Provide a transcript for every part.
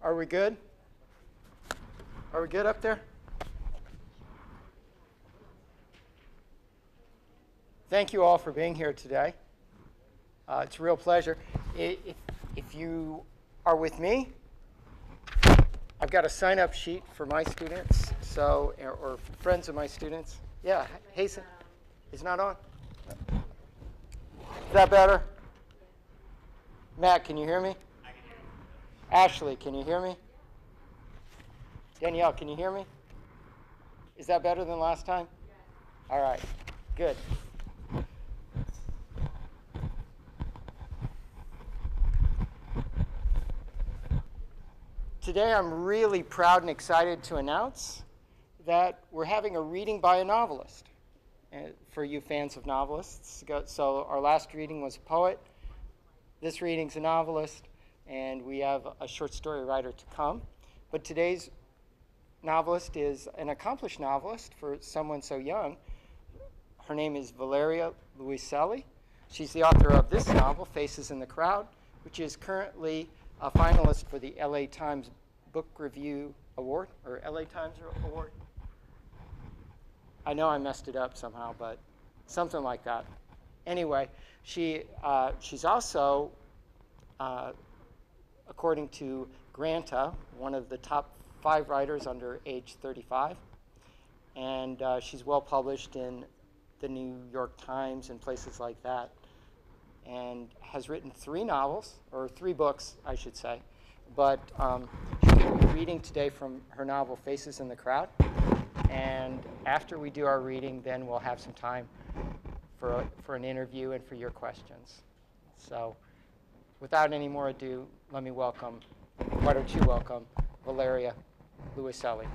Are we good? Are we good up there? Thank you all for being here today. It's a real pleasure. If you are with me, I've got a sign-up sheet for my students, or friends of my students. Yeah, Hasten. It's not on? Is that better? Matt, can you hear me? I can hear you. Ashley, can you hear me? Danielle, can you hear me? Is that better than last time? Yes. All right, good. Today I'm really proud and excited to announce that we're having a reading by a novelist. For you fans of novelists. So our last reading was a poet. This reading's a novelist, and we have a short story writer to come. But today's novelist is an accomplished novelist for someone so young. Her name is Valeria Luiselli. She's the author of this novel, Faces in the Crowd, which is currently a finalist for the LA Times Book Review Award, or LA Times Award. I know I messed it up somehow, but something like that. Anyway, she's also, according to Granta, one of the top 5 writers under age 35. And she's well published in the New York Times and places like that. And has written 3 novels, or 3 books, I should say. But she's going to be reading today from her novel, Faces in the Crowd. And after we do our reading, then we'll have some time for an interview and for your questions. So without any more ado, why don't you welcome Valeria Luiselli.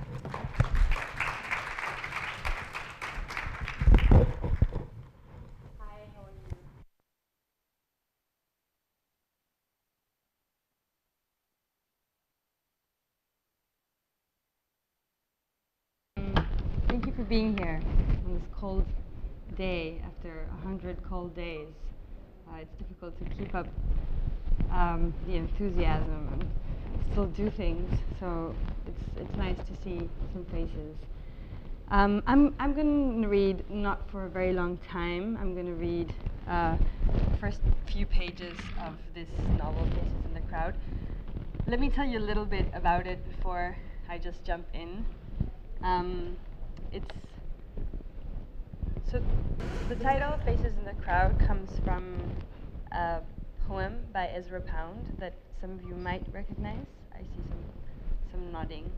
Hi, how are you? Thank you for being here on this cold day after 100 cold days. It's difficult to keep up the enthusiasm and still do things, so it's nice to see some faces. I'm going to read not for a very long time. I'm going to read the first few pages of this novel, Faces in the Crowd. Let me tell you a little bit about it before I just jump in. So the title, Faces in the Crowd, comes from a poem by Ezra Pound that some of you might recognize. I see some nodding.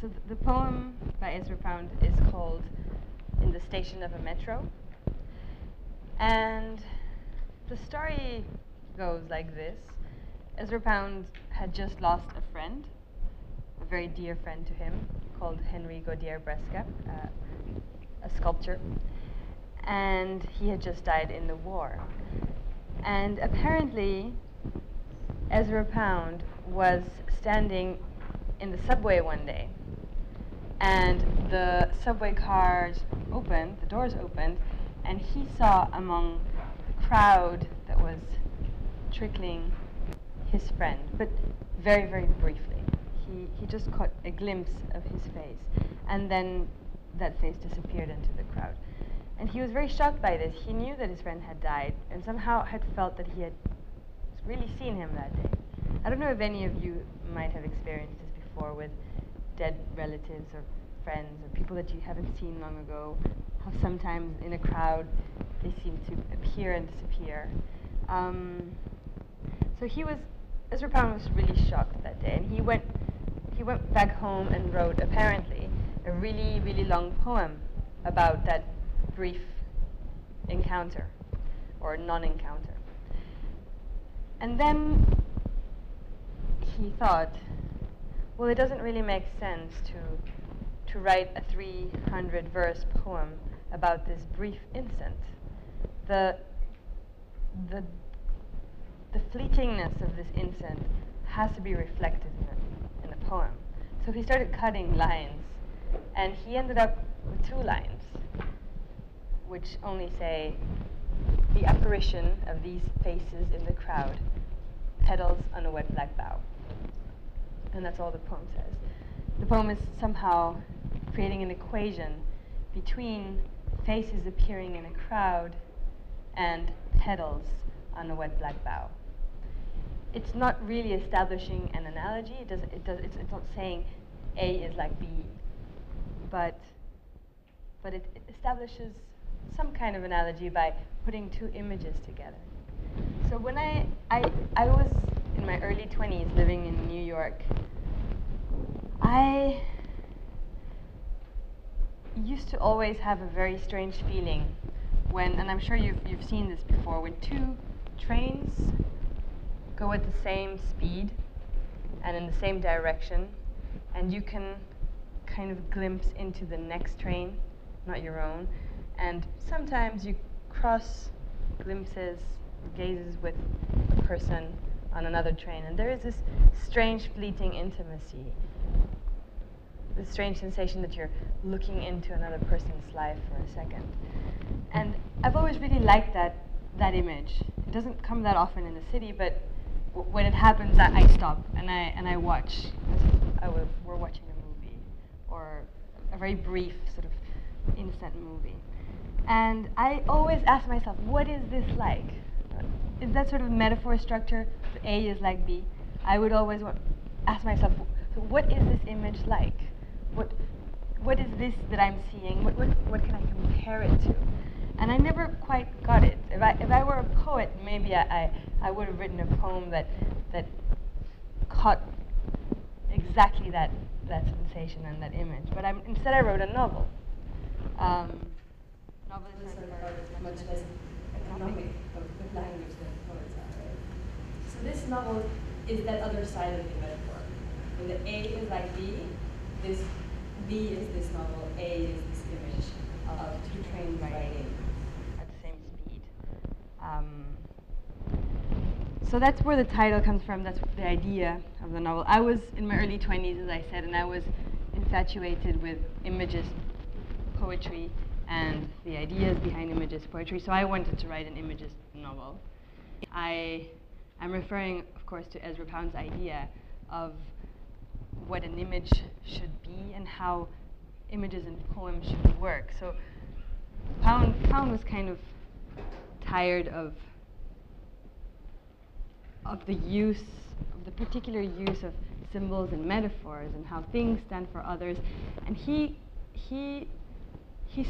So the poem by Ezra Pound is called In the Station of a Metro. And the story goes like this. Ezra Pound had just lost a friend, a very dear friend to him, called Henry Gaudier Bresca, a sculptor. And he had just died in the war. And apparently, Ezra Pound was standing in the subway one day, and the subway cars opened, the doors opened, and he saw among the crowd that was trickling his friend, but very, very briefly. He just caught a glimpse of his face, and then that face disappeared into the crowd. And he was very shocked by this. He knew that his friend had died, and somehow had felt that he had really seen him that day. I don't know if any of you might have experienced this before with dead relatives or friends or people that you haven't seen long ago, how sometimes in a crowd they seem to appear and disappear. So Ezra Pound was really shocked that day, and he went back home and wrote, apparently, a really, really long poem about that brief encounter, or non-encounter. And then he thought, well, it doesn't really make sense to write a 300-verse poem about this brief instant. The fleetingness of this instant has to be reflected in a poem. So he started cutting lines, and he ended up with 2 lines, which only say, the apparition of these faces in the crowd, petals on a wet black bough. And that's all the poem says. The poem is somehow creating an equation between faces appearing in a crowd and petals on a wet black bough. It's not really establishing an analogy. It's not saying A is like B, but it establishes some kind of analogy by putting two images together. So when I was in my early 20s living in New York, I used to always have a very strange feeling when, and I'm sure you've seen this before, when two trains go at the same speed and in the same direction, and you can kind of glimpse into the next train, not your own, and sometimes you cross glimpses, gazes with a person on another train, and there is this strange fleeting intimacy, this strange sensation that you're looking into another person's life for a second. And I've always really liked that image. It doesn't come that often in the city, but when it happens, I stop and I watch as if we're watching a movie, or a very brief sort of innocent movie. And I always ask myself, what is this like? Is that sort of metaphor structure, A is like B? I would always ask myself, so what is this image like? What is this that I'm seeing? What can I compare it to? And I never quite got it. If I were a poet, maybe I would have written a poem that caught exactly that sensation and that image. But instead I wrote a novel. Novelists are much less economic of language than poets are, right? So this novel is that other side of the metaphor. When the A is like B, this B is this novel, A is this image of two trains riding at the same speed. So that's where the title comes from. That's the idea of the novel. I was in my early 20s, as I said, and I was infatuated with Imagist poetry and the ideas behind Imagist poetry. So I wanted to write an Imagist novel. I'm referring, of course, to Ezra Pound's idea of what an image should be and how images in poems should work. So Pound was kind of tired of the particular use of symbols and metaphors and how things stand for others, and he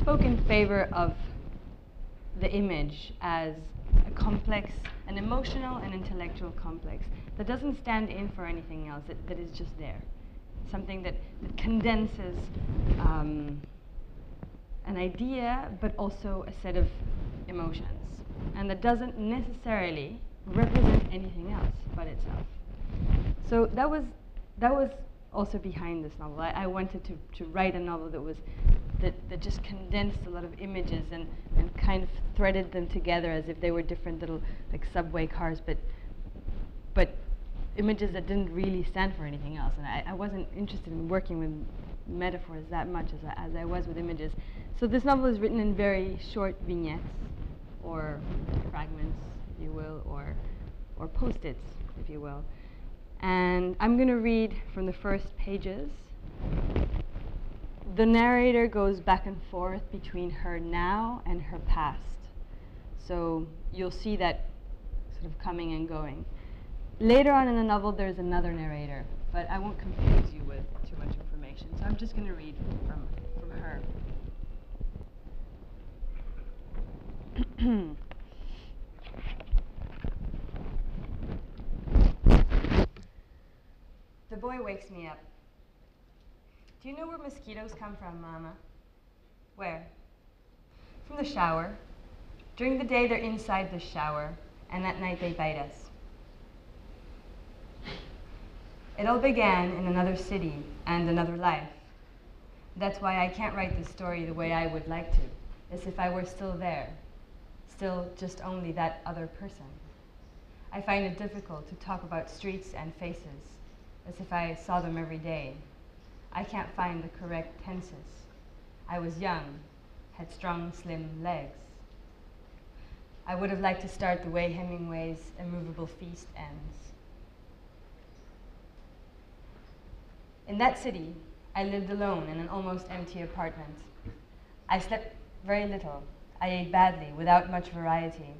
spoke in favor of the image as a complex, an emotional and intellectual complex that doesn't stand in for anything else, that is just there. Something that condenses an idea, but also a set of emotions, and that doesn't necessarily represent anything else but itself. So that was also behind this novel. I wanted to write a novel that just condensed a lot of images and kind of threaded them together as if they were different little like subway cars, but images that didn't really stand for anything else. And I wasn't interested in working with metaphors that much as I was with images. So this novel is written in very short vignettes, or fragments, if you will, or post-its, if you will. And I'm going to read from the first pages. The narrator goes back and forth between her now and her past. So you'll see that sort of coming and going. Later on in the novel, there's another narrator, but I won't confuse you with too much information. So I'm just going to read from her. The boy wakes me up. Do you know where mosquitoes come from, Mama? Where? From the shower. During the day, they're inside the shower, and at night they bite us. It all began in another city and another life. That's why I can't write this story the way I would like to, as if I were still there, still just only that other person. I find it difficult to talk about streets and faces, as if I saw them every day. I can't find the correct tenses. I was young, had strong, slim legs. I would have liked to start the way Hemingway's Immovable Feast ends. In that city, I lived alone in an almost empty apartment. I slept very little. I ate badly, without much variety.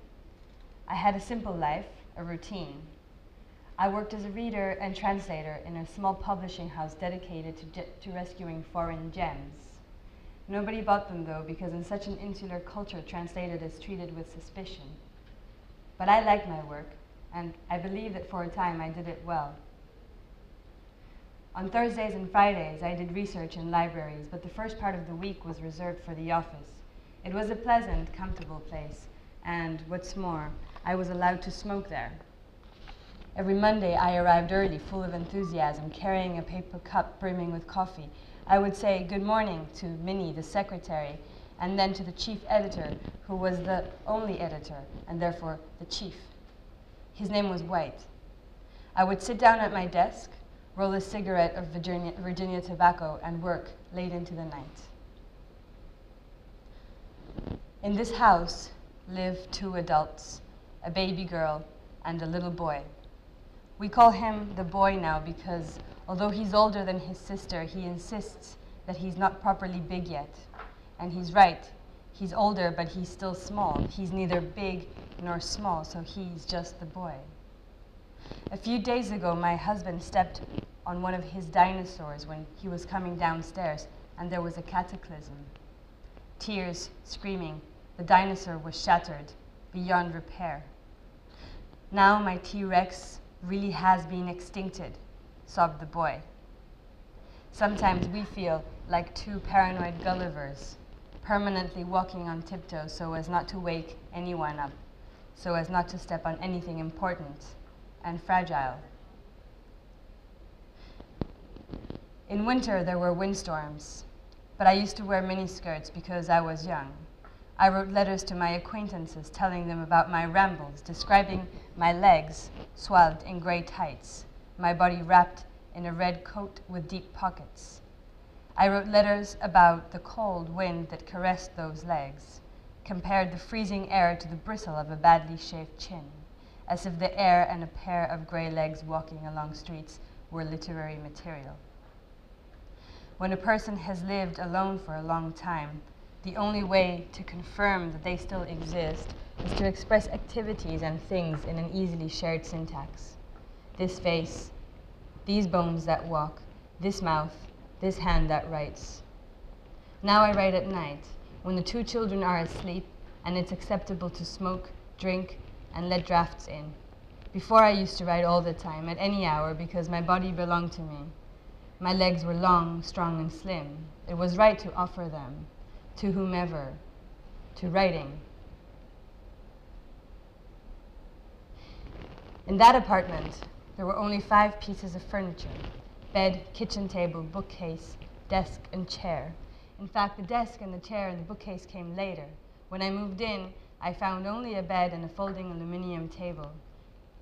I had a simple life, a routine. I worked as a reader and translator in a small publishing house dedicated to rescuing foreign gems. Nobody bought them, though, because in such an insular culture, translated is treated with suspicion. But I liked my work, and I believe that for a time I did it well. On Thursdays and Fridays, I did research in libraries, but the first part of the week was reserved for the office. It was a pleasant, comfortable place, and what's more, I was allowed to smoke there. Every Monday, I arrived early, full of enthusiasm, carrying a paper cup brimming with coffee. I would say good morning to Minnie, the secretary, and then to the chief editor, who was the only editor, and therefore the chief. His name was White. I would sit down at my desk, roll a cigarette of Virginia tobacco, and work late into the night. In this house live 2 adults, a baby girl and a little boy. We call him the boy now because, although he's older than his sister, he insists that he's not properly big yet. And he's right. He's older, but he's still small. He's neither big nor small, so he's just the boy. A few days ago, my husband stepped on one of his dinosaurs when he was coming downstairs, and there was a cataclysm. Tears, screaming. The dinosaur was shattered, beyond repair. Now my T-Rex really has been extincted, sobbed the boy. Sometimes we feel like 2 paranoid Gullivers, permanently walking on tiptoe so as not to wake anyone up, so as not to step on anything important and fragile. In winter, there were windstorms, but I used to wear miniskirts because I was young. I wrote letters to my acquaintances telling them about my rambles, describing my legs swathed in gray tights, my body wrapped in a red coat with deep pockets. I wrote letters about the cold wind that caressed those legs, compared the freezing air to the bristle of a badly shaved chin, as if the air and a pair of gray legs walking along streets were literary material. When a person has lived alone for a long time, the only way to confirm that they still exist is to express activities and things in an easily shared syntax. This face, these bones that walk, this mouth, this hand that writes. Now I write at night, when the 2 children are asleep and it's acceptable to smoke, drink, and let drafts in. Before I used to write all the time, at any hour, because my body belonged to me. My legs were long, strong, and slim. It was right to offer them to whomever, to writing. In that apartment, there were only 5 pieces of furniture: bed, kitchen table, bookcase, desk, and chair. In fact, the desk and the chair and the bookcase came later. When I moved in, I found only a bed and a folding aluminum table.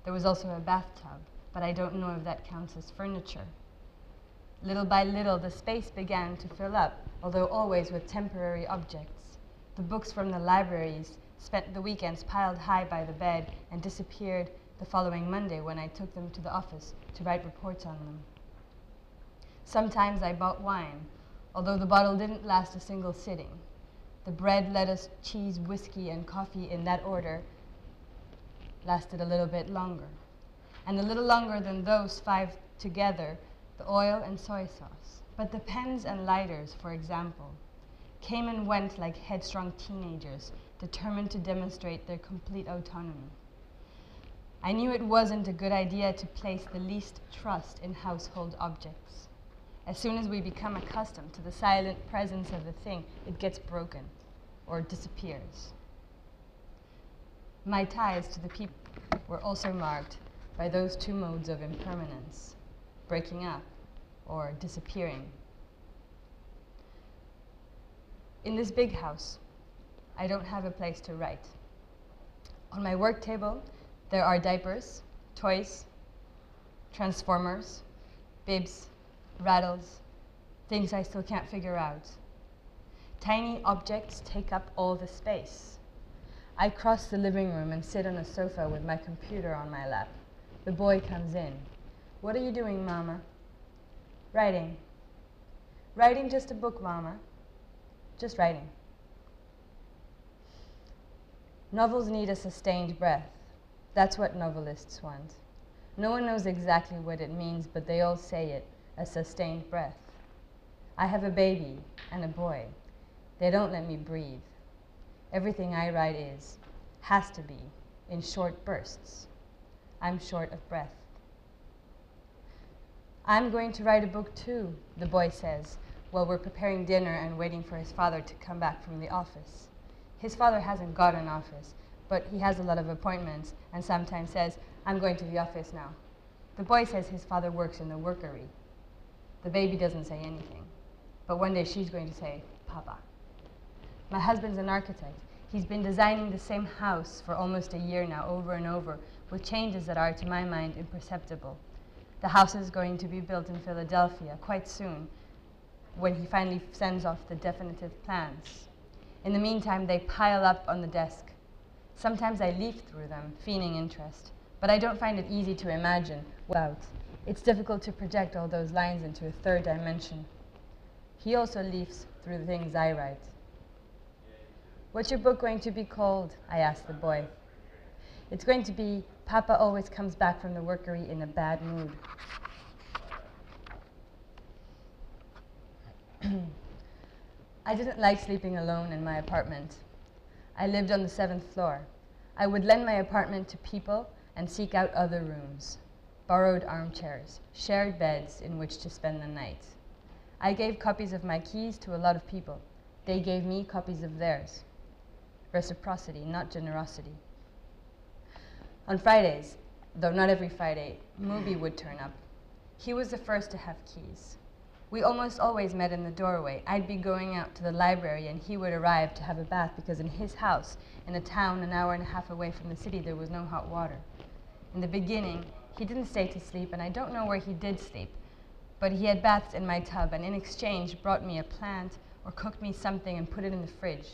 There was also a bathtub, but I don't know if that counts as furniture. Little by little, the space began to fill up, although always with temporary objects. The books from the libraries spent the weekends piled high by the bed and disappeared the following Monday when I took them to the office to write reports on them. Sometimes I bought wine, although the bottle didn't last a single sitting. The bread, lettuce, cheese, whiskey, and coffee in that order lasted a little bit longer. And a little longer than those 5 together, the oil and soy sauce. But the pens and lighters, for example, came and went like headstrong teenagers, determined to demonstrate their complete autonomy. I knew it wasn't a good idea to place the least trust in household objects. As soon as we become accustomed to the silent presence of the thing, it gets broken or disappears. My ties to the people were also marked by those 2 modes of impermanence: breaking up or disappearing. In this big house, I don't have a place to write. On my work table, there are diapers, toys, transformers, bibs, rattles, things I still can't figure out. Tiny objects take up all the space. I cross the living room and sit on a sofa with my computer on my lap. The boy comes in. "What are you doing, Mama?" Writing. Writing just a book, Mama. Just writing. Novels need a sustained breath. That's what novelists want. No one knows exactly what it means, but they all say it, a sustained breath. I have a baby and a boy. They don't let me breathe. Everything I write has to be, in short bursts. I'm short of breath. I'm going to write a book too, the boy says, while we're preparing dinner and waiting for his father to come back from the office. His father hasn't got an office, but he has a lot of appointments and sometimes says, I'm going to the office now. The boy says his father works in the workery. The baby doesn't say anything, but one day she's going to say, Papa. My husband's an architect. He's been designing the same house for almost a year now, over and over, with changes that are, to my mind, imperceptible. The house is going to be built in Philadelphia quite soon, when he finally sends off the definitive plans. In the meantime, they pile up on the desk. Sometimes I leaf through them, feigning interest, but I don't find it easy to imagine without. It's difficult to project all those lines into a third dimension. He also leafs through the things I write. What's your book going to be called? I asked the boy. It's going to be Papa Always Comes Back from the Workery in a Bad Mood. I didn't like sleeping alone in my apartment. I lived on the 7th floor. I would lend my apartment to people and seek out other rooms, borrowed armchairs, shared beds in which to spend the night. I gave copies of my keys to a lot of people. They gave me copies of theirs. Reciprocity, not generosity. On Fridays, though not every Friday, Moby would turn up. He was the first to have keys. We almost always met in the doorway. I'd be going out to the library and he would arrive to have a bath because in his house, in a town an hour and a half away from the city, there was no hot water. In the beginning, he didn't stay to sleep, and I don't know where he did sleep, but he had baths in my tub and in exchange brought me a plant or cooked me something and put it in the fridge.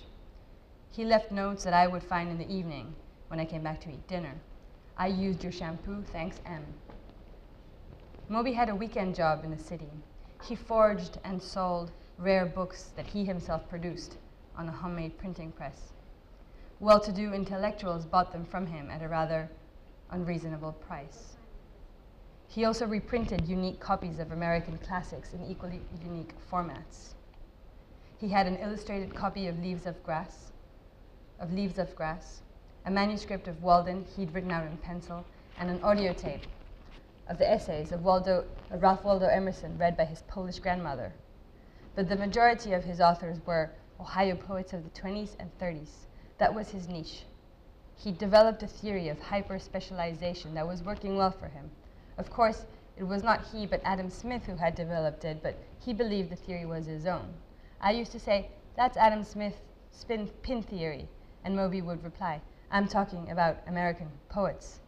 He left notes that I would find in the evening when I came back to eat dinner. I used your shampoo, thanks, M. Moby had a weekend job in the city. He forged and sold rare books that he himself produced on a homemade printing press. Well-to-do intellectuals bought them from him at a rather unreasonable price. He also reprinted unique copies of American classics in equally unique formats. He had an illustrated copy of Leaves of Grass, a manuscript of Walden he'd written out in pencil, and an audio tape of the essays of Ralph Waldo Emerson read by his Polish grandmother. But the majority of his authors were Ohio poets of the 20s and 30s. That was his niche. He developed a theory of hyper-specialization that was working well for him. Of course, it was not he but Adam Smith who had developed it, but he believed the theory was his own. I used to say, that's Adam Smith's pin theory, and Moby would reply, I'm talking about American poets.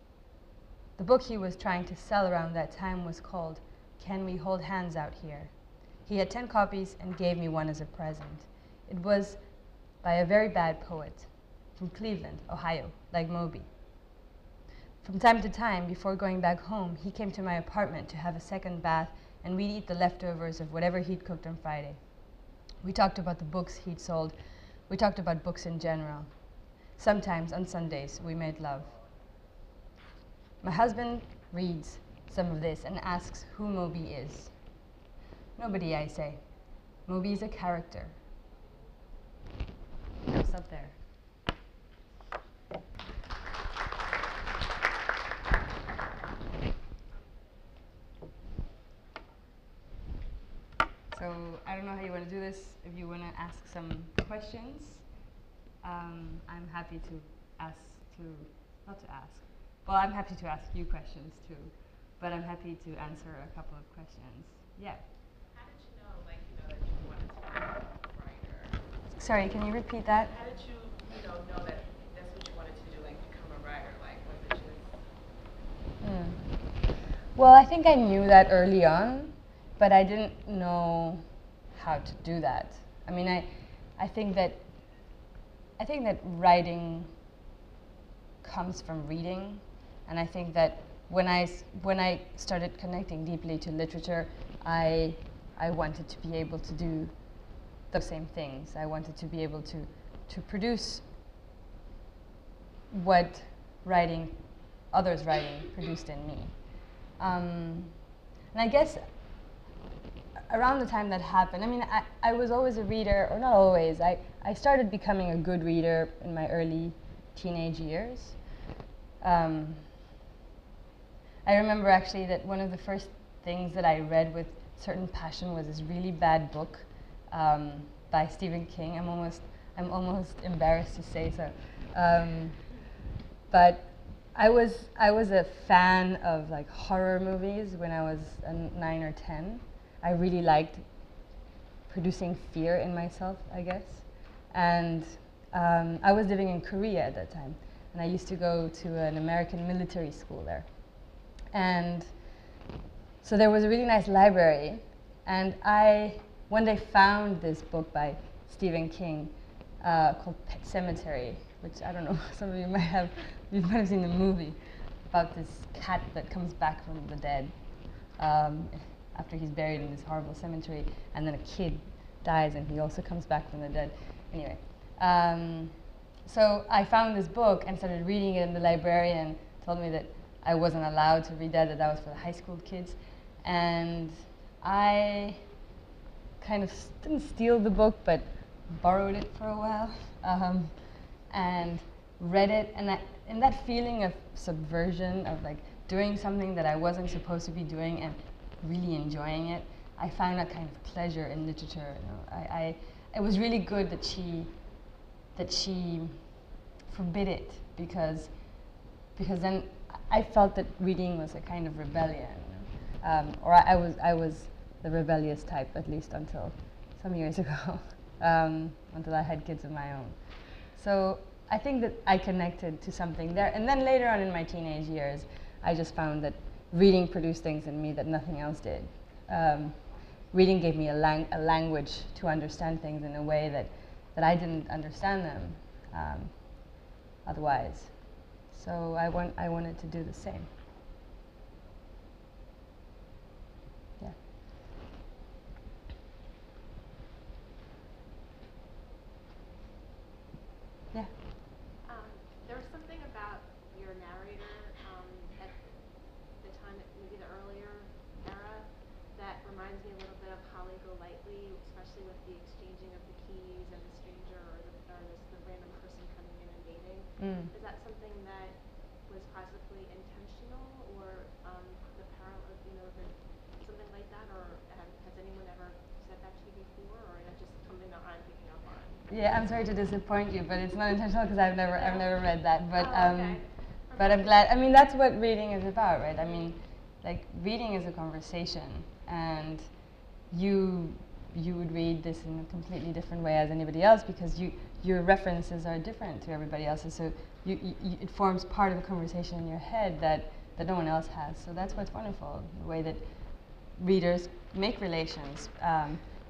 The book he was trying to sell around that time was called Can We Hold Hands Out Here? He had 10 copies and gave me one as a present. It was by a very bad poet from Cleveland, Ohio, like Moby. From time to time, before going back home, he came to my apartment to have a second bath, and we'd eat the leftovers of whatever he'd cooked on Friday. We talked about the books he'd sold. We talked about books in general. Sometimes, on Sundays, we made love. My husband reads some of this and asks who Moby is. Nobody, I say. Moby is a character. I'll stop there. So I don't know how you want to do this. If you want to ask some questions, I'm happy to I'm happy to ask you questions too, but I'm happy to answer a couple of questions. Yeah. How did you know, that you wanted to be a writer? Sorry, can you repeat that? How did you, know that that's what you wanted to do, become a writer? Was it just? Well, I think I knew that early on, but I didn't know how to do that. I mean, I think that writing comes from reading, and I think that when I started connecting deeply to literature, I wanted to be able to do the same things. I wanted to be able to produce what others' writing produced in me. And I guess around the time that happened, I mean, I was always a reader, or not always. I started becoming a good reader in my early teenage years. I remember actually that one of the first things that I read with certain passion was this really bad book by Stephen King. I'm almost embarrassed to say so, but I was a fan of like horror movies when I was 9 or 10. I really liked producing fear in myself, I guess, and I was living in Korea at that time, and I used to go to an American military school there. And so there was a really nice library, and I one day found this book by Stephen King called Pet Sematary, which I don't know, some of you might have seen the movie about this cat that comes back from the dead after he's buried in this horrible cemetery, and then a kid dies and he also comes back from the dead. Anyway, so I found this book and started reading it, and the librarian told me that I wasn't allowed to read that was for the high school kids. And I kind of didn't steal the book, but borrowed it for a while and read it. And that feeling of subversion, of like doing something that I wasn't supposed to be doing and really enjoying it, I found that kind of pleasure in literature. You know, it was really good that she forbid it, because then I felt that reading was a kind of rebellion, or I was the rebellious type, at least until some years ago, until I had kids of my own. So I think that I connected to something there, and then later on in my teenage years, I just found that reading produced things in me that nothing else did. Reading gave me a language to understand things in a way that I didn't understand them otherwise. So I wanted to do the same. Yeah. Yeah. There was something about your narrator at the time, maybe the earlier era, that reminds me a little bit of Holly Golightly, especially with the exchanging of the keys and the stranger or the random person coming in and dating. Is that something that was possibly intentional, or the parallel, something like that, or has anyone ever said that to you before, or is that just something that I'm picking up on? Yeah, I'm sorry to disappoint you, but it's not intentional because I've never read that. But Okay. but I'm glad. I mean, that's what reading is about, right? I mean, like reading is a conversation, and you would read this in a completely different way as anybody else, because your references are different to everybody else's. So it forms part of a conversation in your head that no one else has. So that's what's wonderful, the way that readers make relations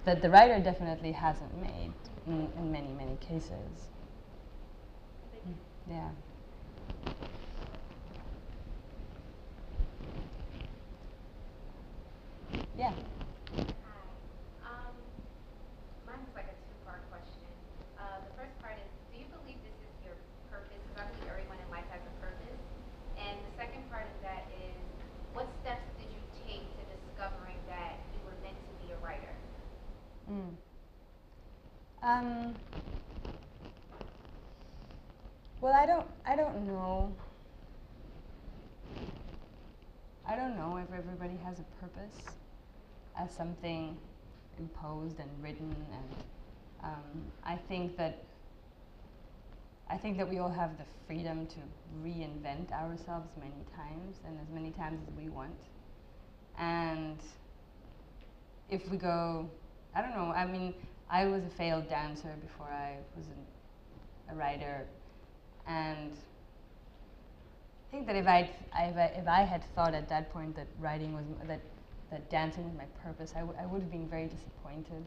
that the writer definitely hasn't made in many, many cases. Yeah. Yeah. Hi. Mine is like a two-part question. The first part is, do you believe this is your purpose? Because I believe everyone in life has a purpose. And the second part of that is, what steps did you take to discovering that you were meant to be a writer? Well, I don't know. I don't know if everybody has a purpose as something imposed and written, and I think that we all have the freedom to reinvent ourselves many times, and as many times as we want. And if we go, I don't know, I mean, I was a failed dancer before I was a writer, and I think that if I had thought at that point that writing was, that dancing was my purpose, I would have been very disappointed.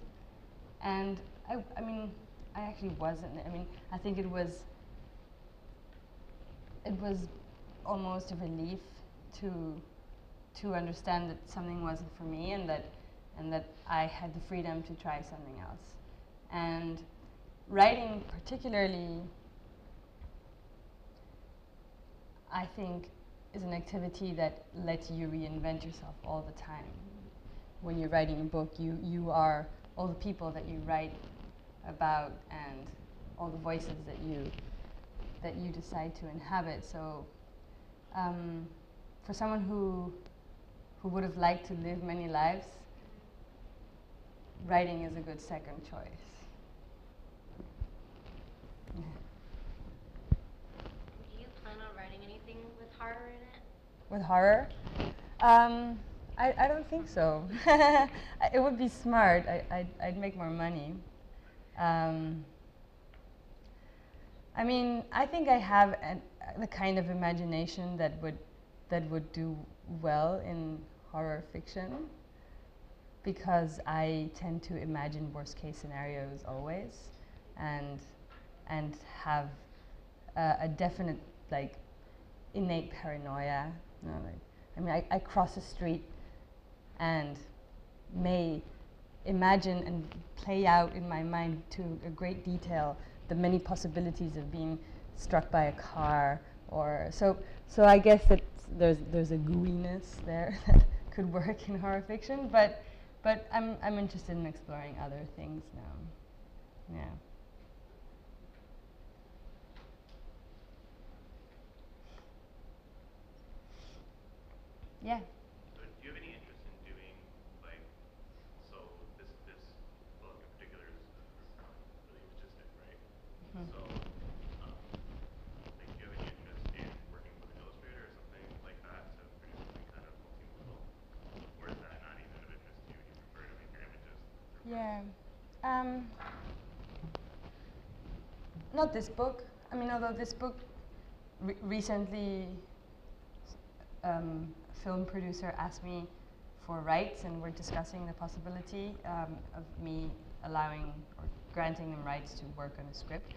And I mean, I actually wasn't. I mean, I think it was almost a relief to understand that something wasn't for me, and that I had the freedom to try something else. And writing particularly, I think, is an activity that lets you reinvent yourself all the time. When you're writing a book, you are all the people that you write about and all the voices that you decide to inhabit. So for someone who would have liked to live many lives, writing is a good second choice. Do you plan on writing anything with horror in it? With horror? I don't think so. It would be smart. I'd make more money. I mean, I think I have the kind of imagination that would do well in horror fiction, because I tend to imagine worst case scenarios always, and have a definite, like, innate paranoia. You know, like, I mean, I cross a street and may imagine and play out in my mind to a great detail the many possibilities of being struck by a car, or so I guess that there's a gooiness there that could work in horror fiction, but I'm interested in exploring other things now. Yeah. Yeah. So do you have any interest in doing, like, so this book in particular is really logistic, right? Mhm. So, like, do you have any interest in working with an illustrator or something like that to produce something kind of multimodal? Or is that not even of interest to you and you prefer to make your images through words? Yeah. Not this book. I mean, although this book recently, a film producer asked me for rights, and we're discussing the possibility of me allowing or granting them rights to work on a script.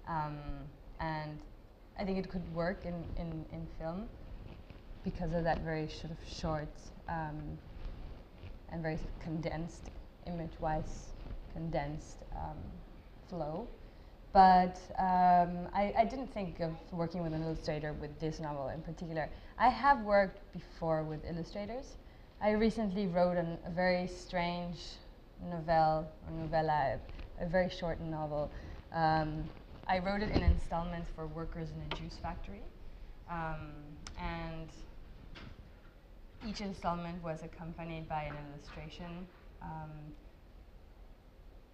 And I think it could work in film because of that very sort of short and very condensed, image-wise condensed flow. But I didn't think of working with an illustrator with this novel in particular. I have worked before with illustrators. I recently wrote a very strange novella, a very short novel. I wrote it in installments for workers in a juice factory. And each installment was accompanied by an illustration.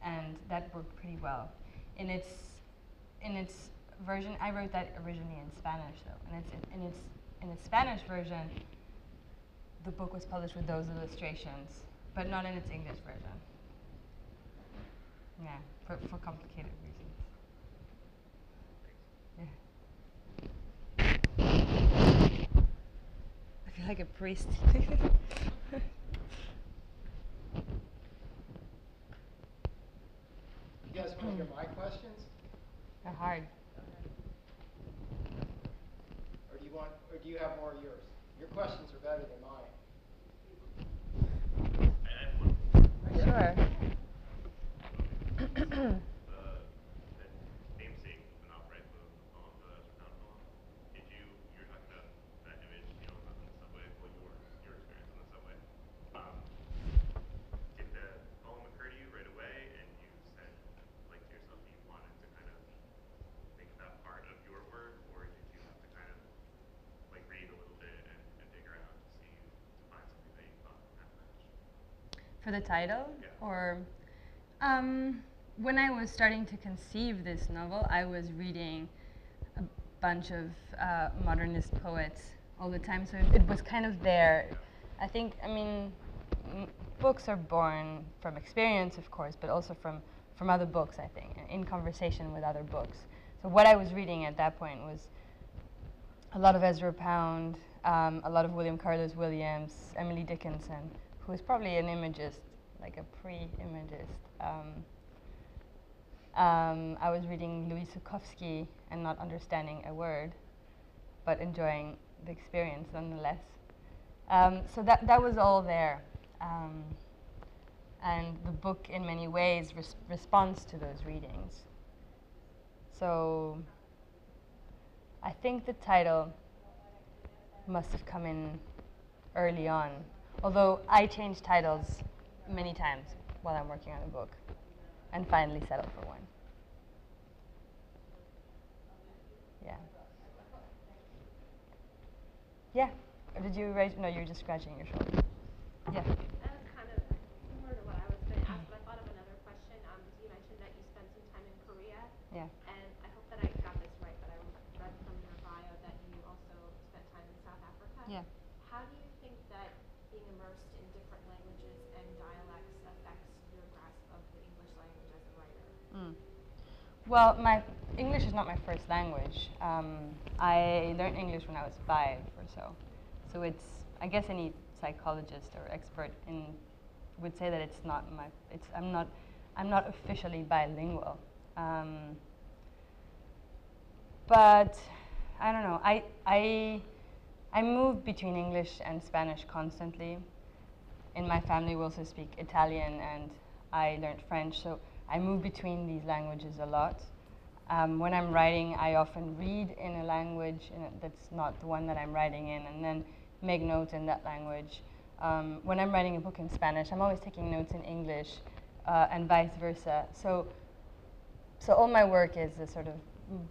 And that worked pretty well. In its version, I wrote that originally in Spanish though, and in its Spanish version, the book was published with those illustrations, but not in its English version. Yeah, for complicated reasons. Yeah. I feel like a priest. You guys want to hear my questions? They're hard. Or do you have more of yours? Your questions are better than mine. I have one. Sure. The namesake of the novel, right? The poem, the Ezra Pound poem. You were talking about that image, on the subway, well, your experience on the subway. Um, did the poem occur to you right away, and you said, like, to yourself that you wanted to kind of make that part of your work, or did you have to kind of, like, read a little bit and dig around to find something that you thought would kind of match? For the title? Yeah. Or when I was starting to conceive this novel, I was reading a bunch of modernist poets all the time, so it was kind of there. I think, I mean, books are born from experience, of course, but also from other books, I think, in conversation with other books. So what I was reading at that point was a lot of Ezra Pound, a lot of William Carlos Williams, Emily Dickinson, who is probably an imagist, like a pre-imagist. I was reading Louis Zukowski and not understanding a word, but enjoying the experience nonetheless. So that was all there. And the book, in many ways, responds to those readings. So I think the title must have come in early on, although I change titles many times while I'm working on a book, and finally settle for one. Yeah. Yeah. Or did you raise? No, you were just scratching your shoulder. Yeah. That was kind of similar to what I was going to ask, but I thought of another question. You mentioned that you spent some time in Korea. Yeah. And I hope that I got this right, but I read from your bio that you also spent time in South Africa. Yeah. How do you think that being immersed in different languages and dialects affects your grasp of the English language as a writer? Well, my English is not my first language. I learned English when I was 5 or so. So it's, I guess any psychologist or expert would say that it's not my, I'm not officially bilingual. But I don't know, I move between English and Spanish constantly. In my family we also speak Italian, and I learned French, so I move between these languages a lot. When I'm writing, I often read in a language that's not the one that I'm writing in, and then make notes in that language. When I'm writing a book in Spanish, I'm always taking notes in English, and vice versa. So all my work is a sort of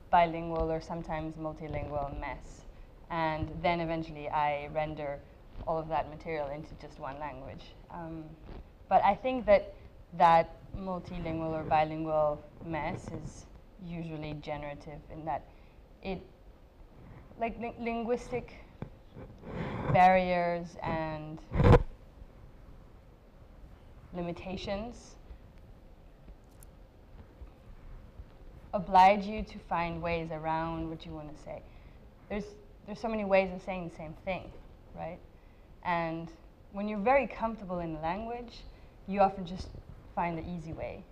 bilingual or sometimes multilingual mess. And then eventually I render all of that material into just one language. But I think that multilingual or bilingual mess is usually generative in that it, like linguistic barriers and limitations oblige you to find ways around what you want to say. There's so many ways of saying the same thing, right? And when you're very comfortable in the language, you often just find the easy way.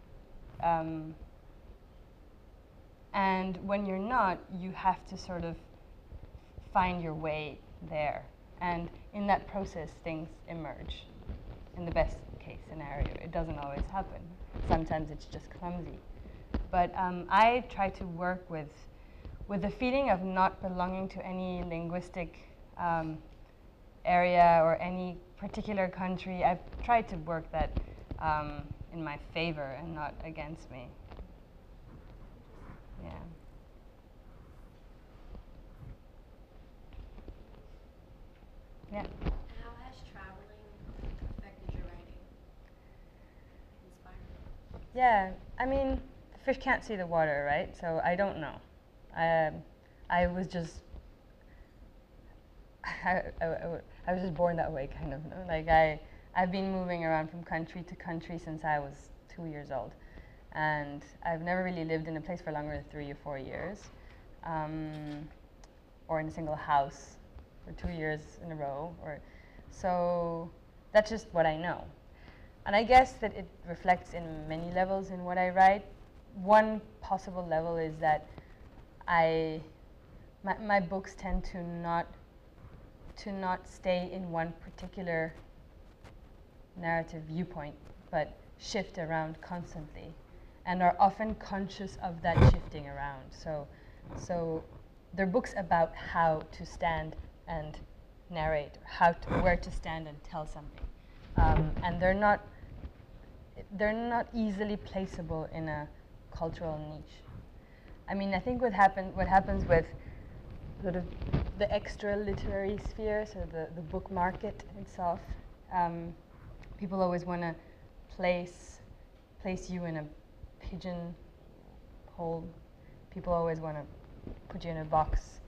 And when you're not, you have to sort of find your way there. And in that process, things emerge. In the best case scenario, it doesn't always happen. Sometimes it's just clumsy. But I try to work with the feeling of not belonging to any linguistic area or any particular country. I've tried to work that in my favor and not against me. Yeah. Yeah. How has traveling affected your writing? Inspired? Yeah, I mean, the fish can't see the water, right? So I don't know. I was just, I was just born that way, kind of. No? Like I've been moving around from country to country since I was 2 years old, and I've never really lived in a place for longer than 3 or 4 years, or in a single house for 2 years in a row. So that's just what I know. And I guess that it reflects in many levels in what I write. One possible level is that my books tend to not stay in one particular narrative viewpoint, but shift around constantly, and are often conscious of that shifting around. So they're books about how to stand and narrate, where to stand and tell something, and they're not easily placeable in a cultural niche. I mean, I think what happens with sort of the extra literary sphere, so the book market itself, people always want to place you in a pigeonhole. People always want to put you in a box.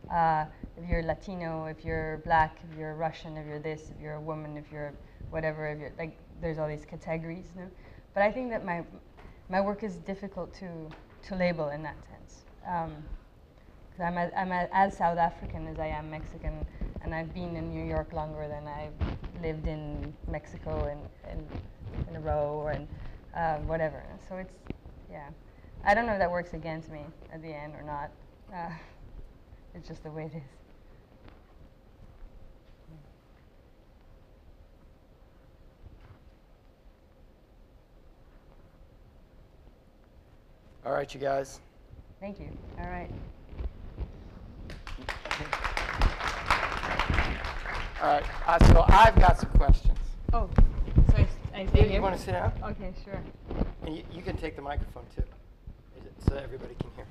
If you're Latino, if you're black, if you're Russian, if you're this, if you're a woman, if you're whatever, if you're like, there's all these categories, you know? But I think that my work is difficult to label in that sense. Because I'm as South African as I am Mexican, and I've been in New York longer than I've lived in Mexico in a row or in whatever. So it's, yeah. I don't know if that works against me at the end or not. It's just the way it is. All right, you guys. Thank you. All right. All right, so I've got some questions. Oh, so I stay You here? want to sit down? Okay, sure. And you can take the microphone too, so everybody can hear.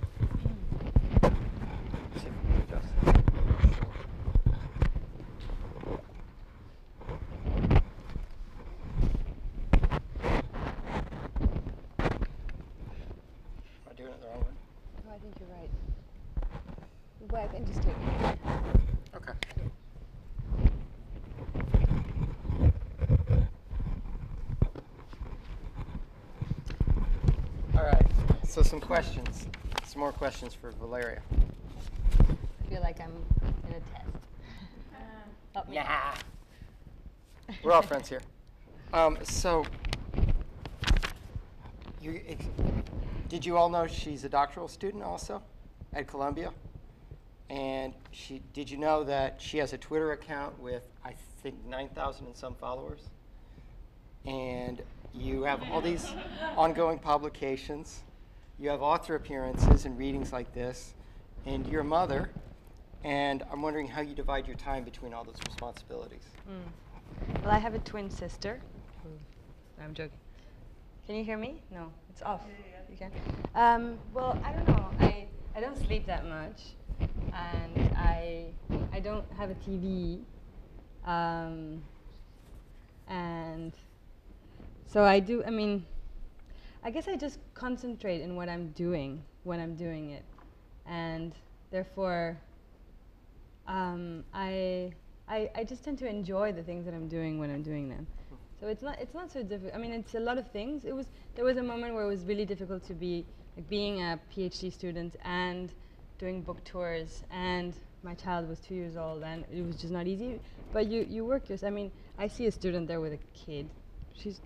See if we can adjust it. Am I doing it the wrong way? No, I think you're right. Well, I can just take it. Okay. All right, so some questions. Some more questions for Valeria. I feel like I'm in a test. Help me. Nah. We're all friends here. So, did you all know she's a doctoral student also at Columbia? And did you know that she has a Twitter account with, I think, 9,000 and some followers? And you have all these ongoing publications. You have author appearances and readings like this. And you're a mother. And I'm wondering how you divide your time between all those responsibilities. Well, I have a twin sister. No, I'm joking. Can you hear me? No, it's off. You can? Well, I don't know. I don't sleep that much. And I don't have a TV. And so I mean, I guess I just concentrate in what I'm doing when I'm doing it. And therefore, I just tend to enjoy the things that I'm doing when I'm doing them. So it's not so difficult. I mean, it's a lot of things. There was a moment where it was really difficult to be like being a PhD student and doing book tours, and my child was 2 years old, and it was just not easy. But you work just. I mean, I see a student there with a kid. She's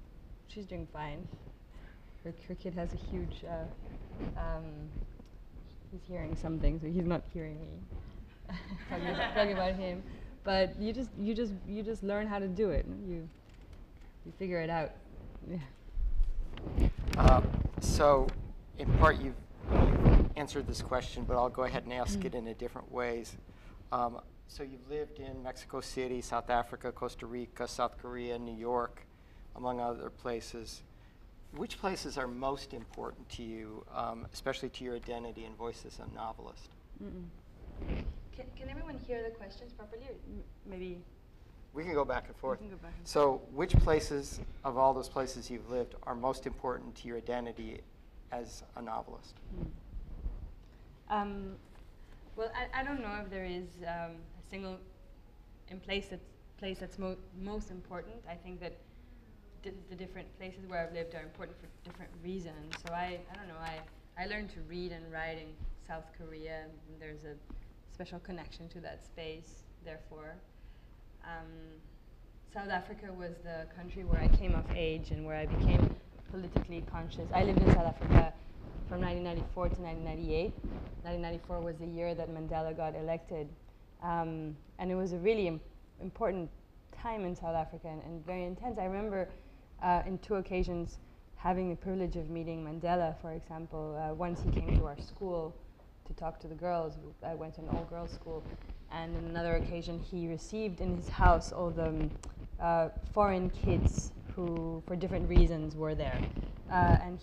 doing fine. Her kid has a huge. He's hearing something, so he's not hearing me. talking about him, but you just learn how to do it. You figure it out. Yeah. So, in part, you've answered this question, but I'll go ahead and ask it in a different ways. So you've lived in Mexico City, South Africa, Costa Rica, South Korea, New York, among other places. Which places are most important to you, especially to your identity and voice as a novelist? Can everyone hear the questions properly? Or maybe We can go back and forth. we can go back and forth. So which places of all those places you've lived are most important to your identity as a novelist? Well, I don't know if there is a single place that's most important. I think that the different places where I've lived are important for different reasons. So I don't know. I learned to read and write in South Korea, and there's a special connection to that space. Therefore, South Africa was the country where I came of age and where I became politically conscious. I lived in South Africa from 1994 to 1998. 1994 was the year that Mandela got elected. And it was a really important time in South Africa and very intense. I remember in 2 occasions having the privilege of meeting Mandela, for example. Once he came to our school to talk to the girls. I went to an all-girls school. And on another occasion, he received in his house all the foreign kids who, for different reasons, were there. And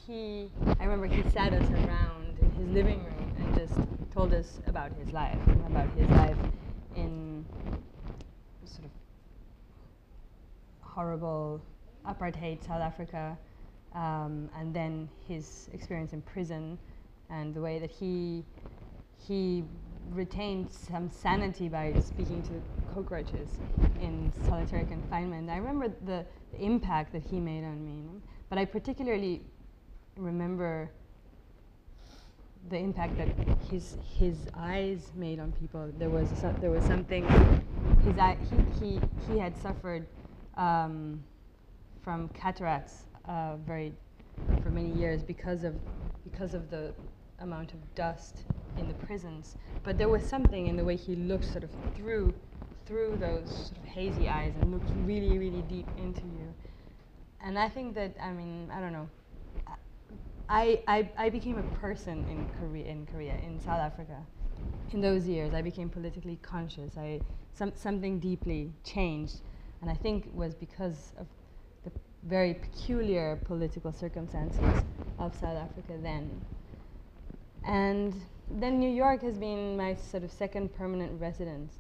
I remember he sat us around in his living room and just told us about his life in sort of horrible apartheid South Africa, and then his experience in prison and the way that he retained some sanity by speaking to cockroaches in solitary confinement. I remember the impact that he made on me, but I particularly remember the impact that his eyes made on people. There was something. He had suffered from cataracts for many years because of the amount of dust in the prisons. But there was something in the way he looked sort of through those sort of hazy eyes and looked really, really deep into you. And I think that, I mean, I don't know, I became a person in Korea, in South Africa. In those years, I became politically conscious. Something deeply changed, and I think it was because of the very peculiar political circumstances of South Africa then. And then New York has been my sort of second permanent residence.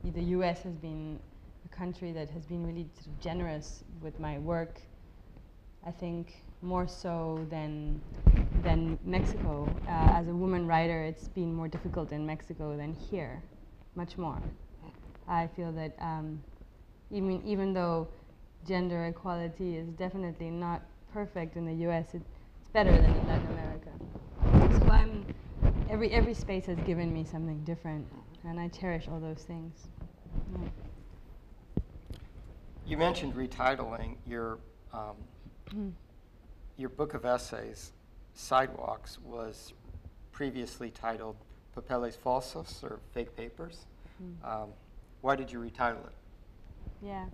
The U.S. has been a country that has been really sort of generous with my work. I think more so than Mexico. As a woman writer, it's been more difficult in Mexico than here, much more. I feel that even though gender equality is definitely not perfect in the U.S., it's better than in Latin America. So every space has given me something different, and I cherish all those things. Yeah. You mentioned retitling your book of essays, Sidewalks, was previously titled Papeles Falsos, or Fake Papers. Why did you retitle it? Yeah.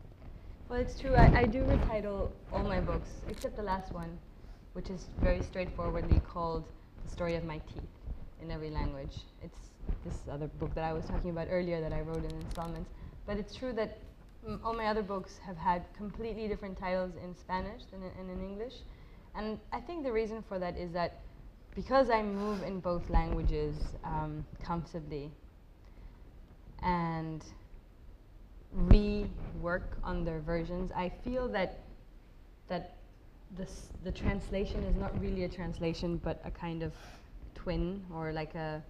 Well, it's true. I do retitle all my books, except the last one, which is very straightforwardly called The Story of My Teeth in every language. It's this other book that I was talking about earlier that I wrote in installments. But it's true that all my other books have had completely different titles in Spanish than in English. And I think the reason for that is that because I move in both languages comfortably and rework on their versions, I feel that the translation is not really a translation, but a kind of twin, or like a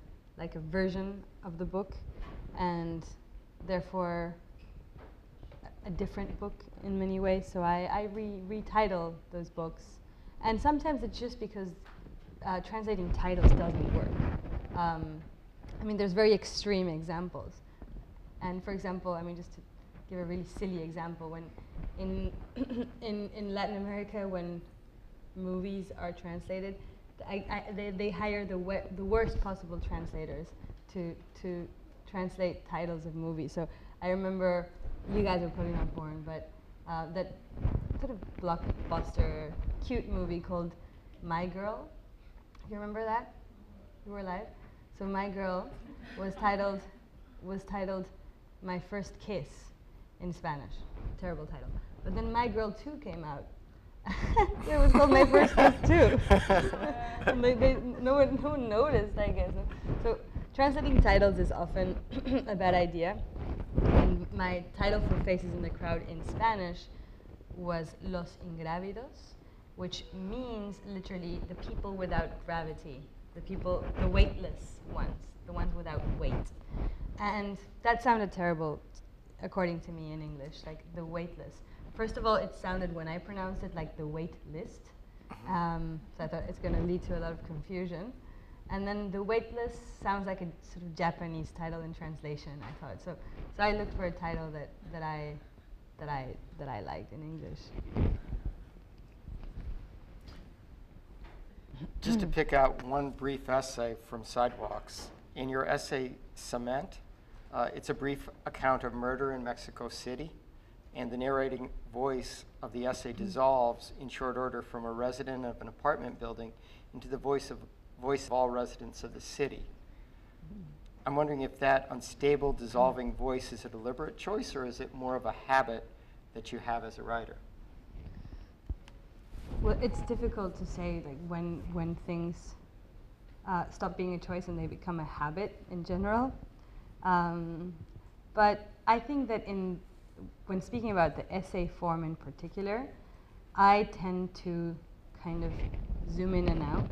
version of the book, and therefore a different book in many ways. So I retitle those books, and sometimes it's just because translating titles doesn't work. I mean, there's very extreme examples, and for example, I mean, just to give a really silly example, when in Latin America, when movies are translated, they hire the worst possible translators to translate titles of movies. So I remember, you guys are probably not born, but that sort of blockbuster, cute movie called My Girl. You remember that? You were alive? So My Girl was titled My First Kiss in Spanish. Terrible title. But then My Girl 2 came out. It was called My First Kiss too. And no one noticed, I guess. So translating titles is often a bad idea. And my title for Faces in the Crowd in Spanish was Los Ingrávidos, which means literally the people without gravity, the weightless ones, the ones without weight. And that sounded terrible, according to me in English, like the weightless. First of all, it sounded, when I pronounced it, like the wait list. So I thought it's going to lead to a lot of confusion. And then the weightless sounds like a sort of Japanese title in translation, I thought. So I looked for a title that I liked in English. Just to pick out one brief essay from Sidewalks. In your essay, Cement, it's a brief account of murder in Mexico City, and the narrating voice of the essay dissolves in short order from a resident of an apartment building into the voice of all residents of the city. I'm wondering if that unstable, dissolving voice is a deliberate choice, or is it more of a habit that you have as a writer? Well, it's difficult to say, like, when things stop being a choice and they become a habit in general. But I think that when speaking about the essay form in particular, I tend to kind of zoom in and out,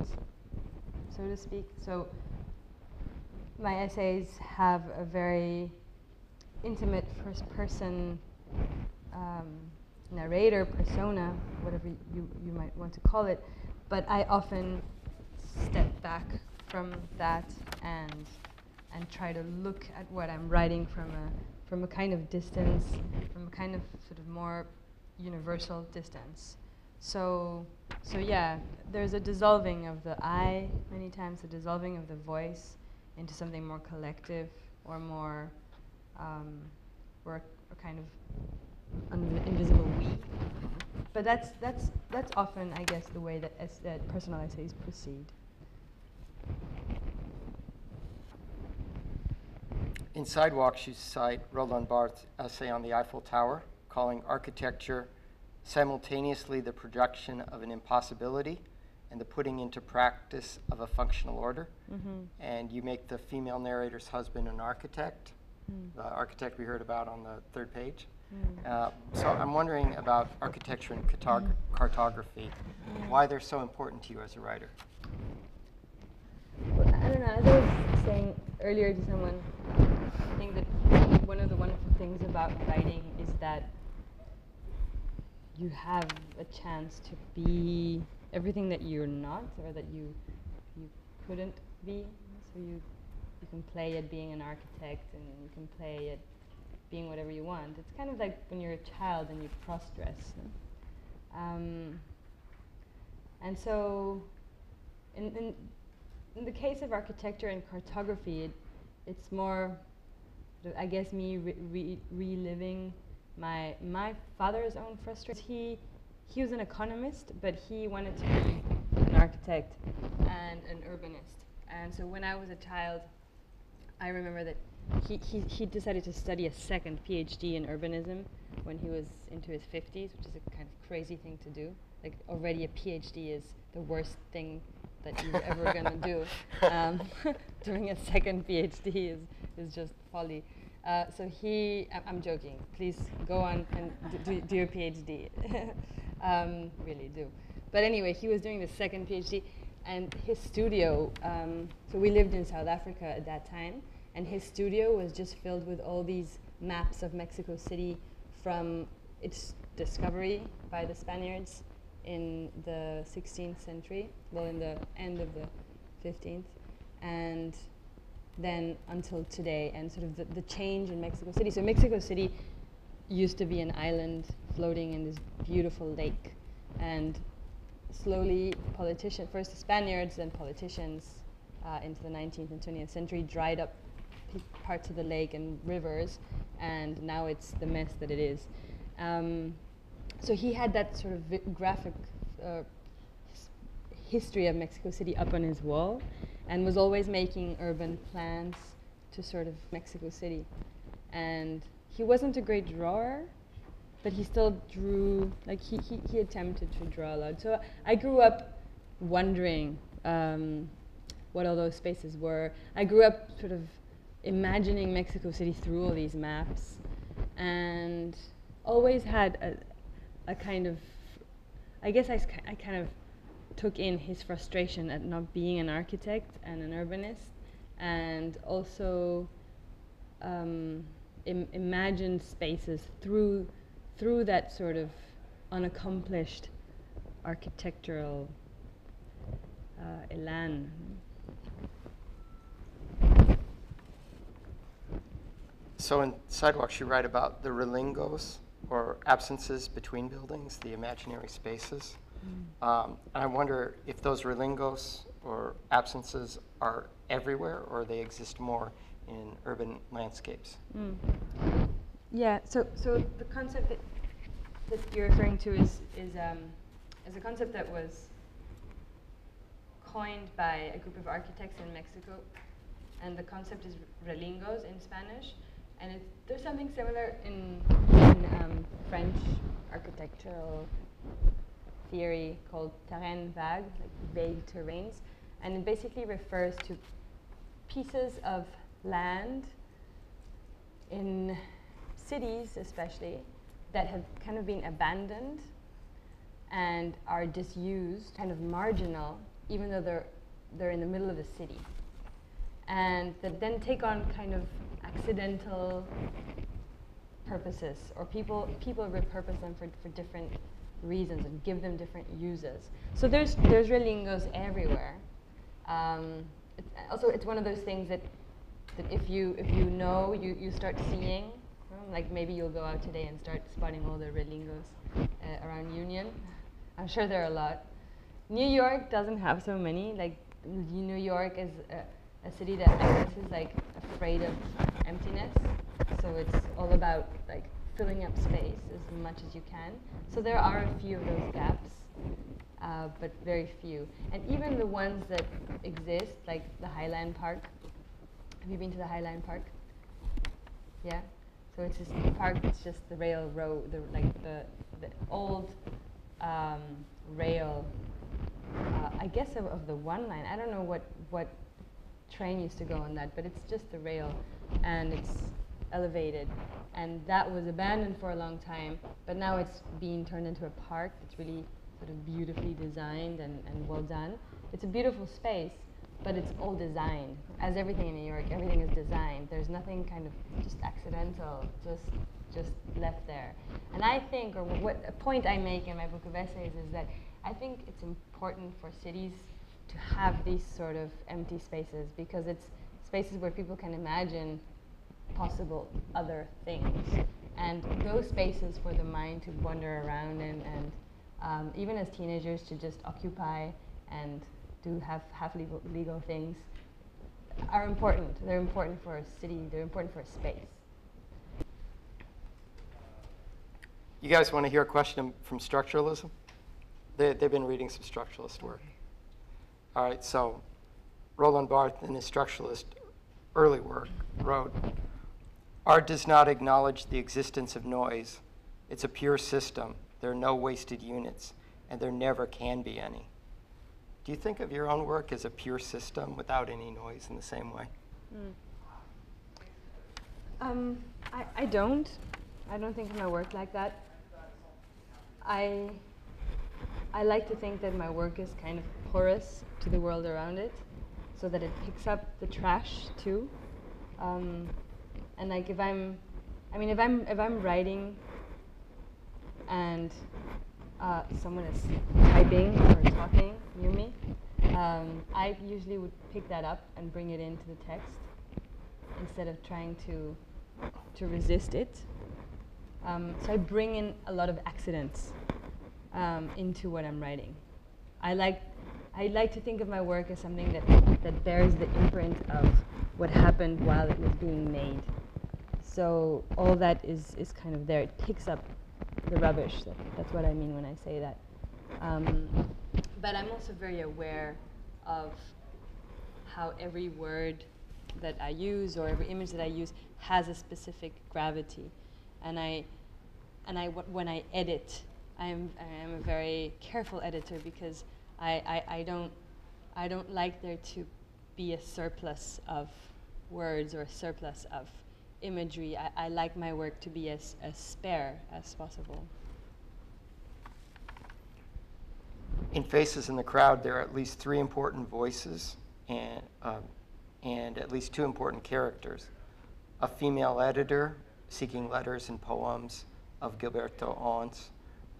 so to speak. So my essays have a very intimate first-person narrator persona, whatever you might want to call it, but I often step back from that and try to look at what I'm writing from a kind of distance, from a kind of sort of more universal distance. So yeah, there's a dissolving of the I many times, a dissolving of the voice into something more collective, or more, or a kind of invisible we. But that's often, I guess, the way that that personal essays proceed. In Sidewalks, you cite Roland Barthes' essay on the Eiffel Tower, calling architecture simultaneously the production of an impossibility and the putting into practice of a functional order. And you make the female narrator's husband an architect, the architect we heard about on the third page. So I'm wondering about architecture and cartography, why they're so important to you as a writer. Well, I don't know, as I was saying earlier to someone, I think that one of the wonderful things about writing is that you have a chance to be everything that you're not, or that you couldn't be. So you can play at being an architect, and you can play at being whatever you want. It's kind of like when you're a child and you cross-dress. And so, in the case of architecture and cartography, it's more, I guess, me reliving my father's own frustration. He was an economist, but he wanted to be an architect and an urbanist. And so when I was a child, I remember that he decided to study a second PhD in urbanism when he was into his 50s, which is a kind of crazy thing to do. Like, already a PhD is the worst thing that you're ever going to do. Doing a second PhD is just folly. So I'm joking. Please go on and do your PhD. Really do. But anyway, he was doing the second PhD, and his studio, so we lived in South Africa at that time, and his studio was just filled with all these maps of Mexico City from its discovery by the Spaniards in the 16th century, well, in the end of the 15th, and then until today, and sort of the change in Mexico City. So Mexico City used to be an island floating in this beautiful lake, and slowly first the Spaniards, then politicians into the 19th and 20th century dried up parts of the lake and rivers, and now it's the mess that it is. So he had that sort of graphic history of Mexico City up on his wall, and was always making urban plans to sort of Mexico City. And he wasn't a great drawer, but he still drew, like he attempted to draw a lot. So I grew up wondering what all those spaces were. I grew up sort of imagining Mexico City through all these maps, and always had a kind of, I guess I kind of took in his frustration at not being an architect and an urbanist, and also imagined spaces through that sort of unaccomplished architectural elan. So in Sidewalks, you write about the relingos, or absences between buildings, the imaginary spaces. And I wonder if those relingos or absences are everywhere, or they exist more in urban landscapes. Yeah, so the concept that you're referring to is a concept that was coined by a group of architects in Mexico, and the concept is relingos in Spanish, and there's something similar in French architectural theory called terrain vague, like vague terrains, and it basically refers to pieces of land in cities especially that have kind of been abandoned and are disused, kind of marginal, even though they're in the middle of the city, and that then take on kind of accidental purposes, or people repurpose them for different reasons and give them different uses. So there's relingos everywhere. It's one of those things that if you know, you start seeing. Like maybe you'll go out today and start spotting all the relingos around Union. I'm sure there are a lot. New York doesn't have so many. Like New York is a city that I guess is like afraid of emptiness. So it's all about like filling up space as much as you can. So there are a few of those gaps, but very few. And even the ones that exist, like the Highland Park. Have you been to the Highland Park? Yeah. So it's just a park. It's just the railroad, the old rail. I guess of the one line. I don't know what train used to go on that, but it's just the rail, and it's elevated. And that was abandoned for a long time, but now it's being turned into a park. It's really sort of beautifully designed and well done. It's a beautiful space, but it's all designed. As everything in New York, everything is designed. There's nothing kind of just accidental, just left there. And I think, or what a point I make in my book of essays is that I think it's important for cities to have these sort of empty spaces, because it's spaces where people can imagine possible other things. And those spaces for the mind to wander around in, and even as teenagers to just occupy and do have legal things are important. They're important for a city. They're important for a space. You guys want to hear a question from structuralism? They've been reading some structuralist work. All right, so Roland Barthes in his structuralist early work wrote, "Art does not acknowledge the existence of noise. It's a pure system. There are no wasted units, and there never can be any." Do you think of your own work as a pure system without any noise in the same way? I don't. I don't think of my work like that. I like to think that my work is kind of porous to the world around it, so that it picks up the trash too. And like if I'm writing and someone is typing or talking near me, I usually would pick that up and bring it into the text instead of trying to resist it. So I bring in a lot of accidents into what I'm writing. I like to think of my work as something that bears the imprint of what happened while it was being made. So all that is kind of there. It picks up the rubbish. That's what I mean when I say that. But I'm also very aware of how every word that I use or every image that I use has a specific gravity. And when I edit, I am a very careful editor, because I don't like there to be a surplus of words or a surplus of imagery. I like my work to be as spare as possible. In Faces in the Crowd, there are at least 3 important voices and at least 2 important characters. A female editor seeking letters and poems of Gilberto Ons,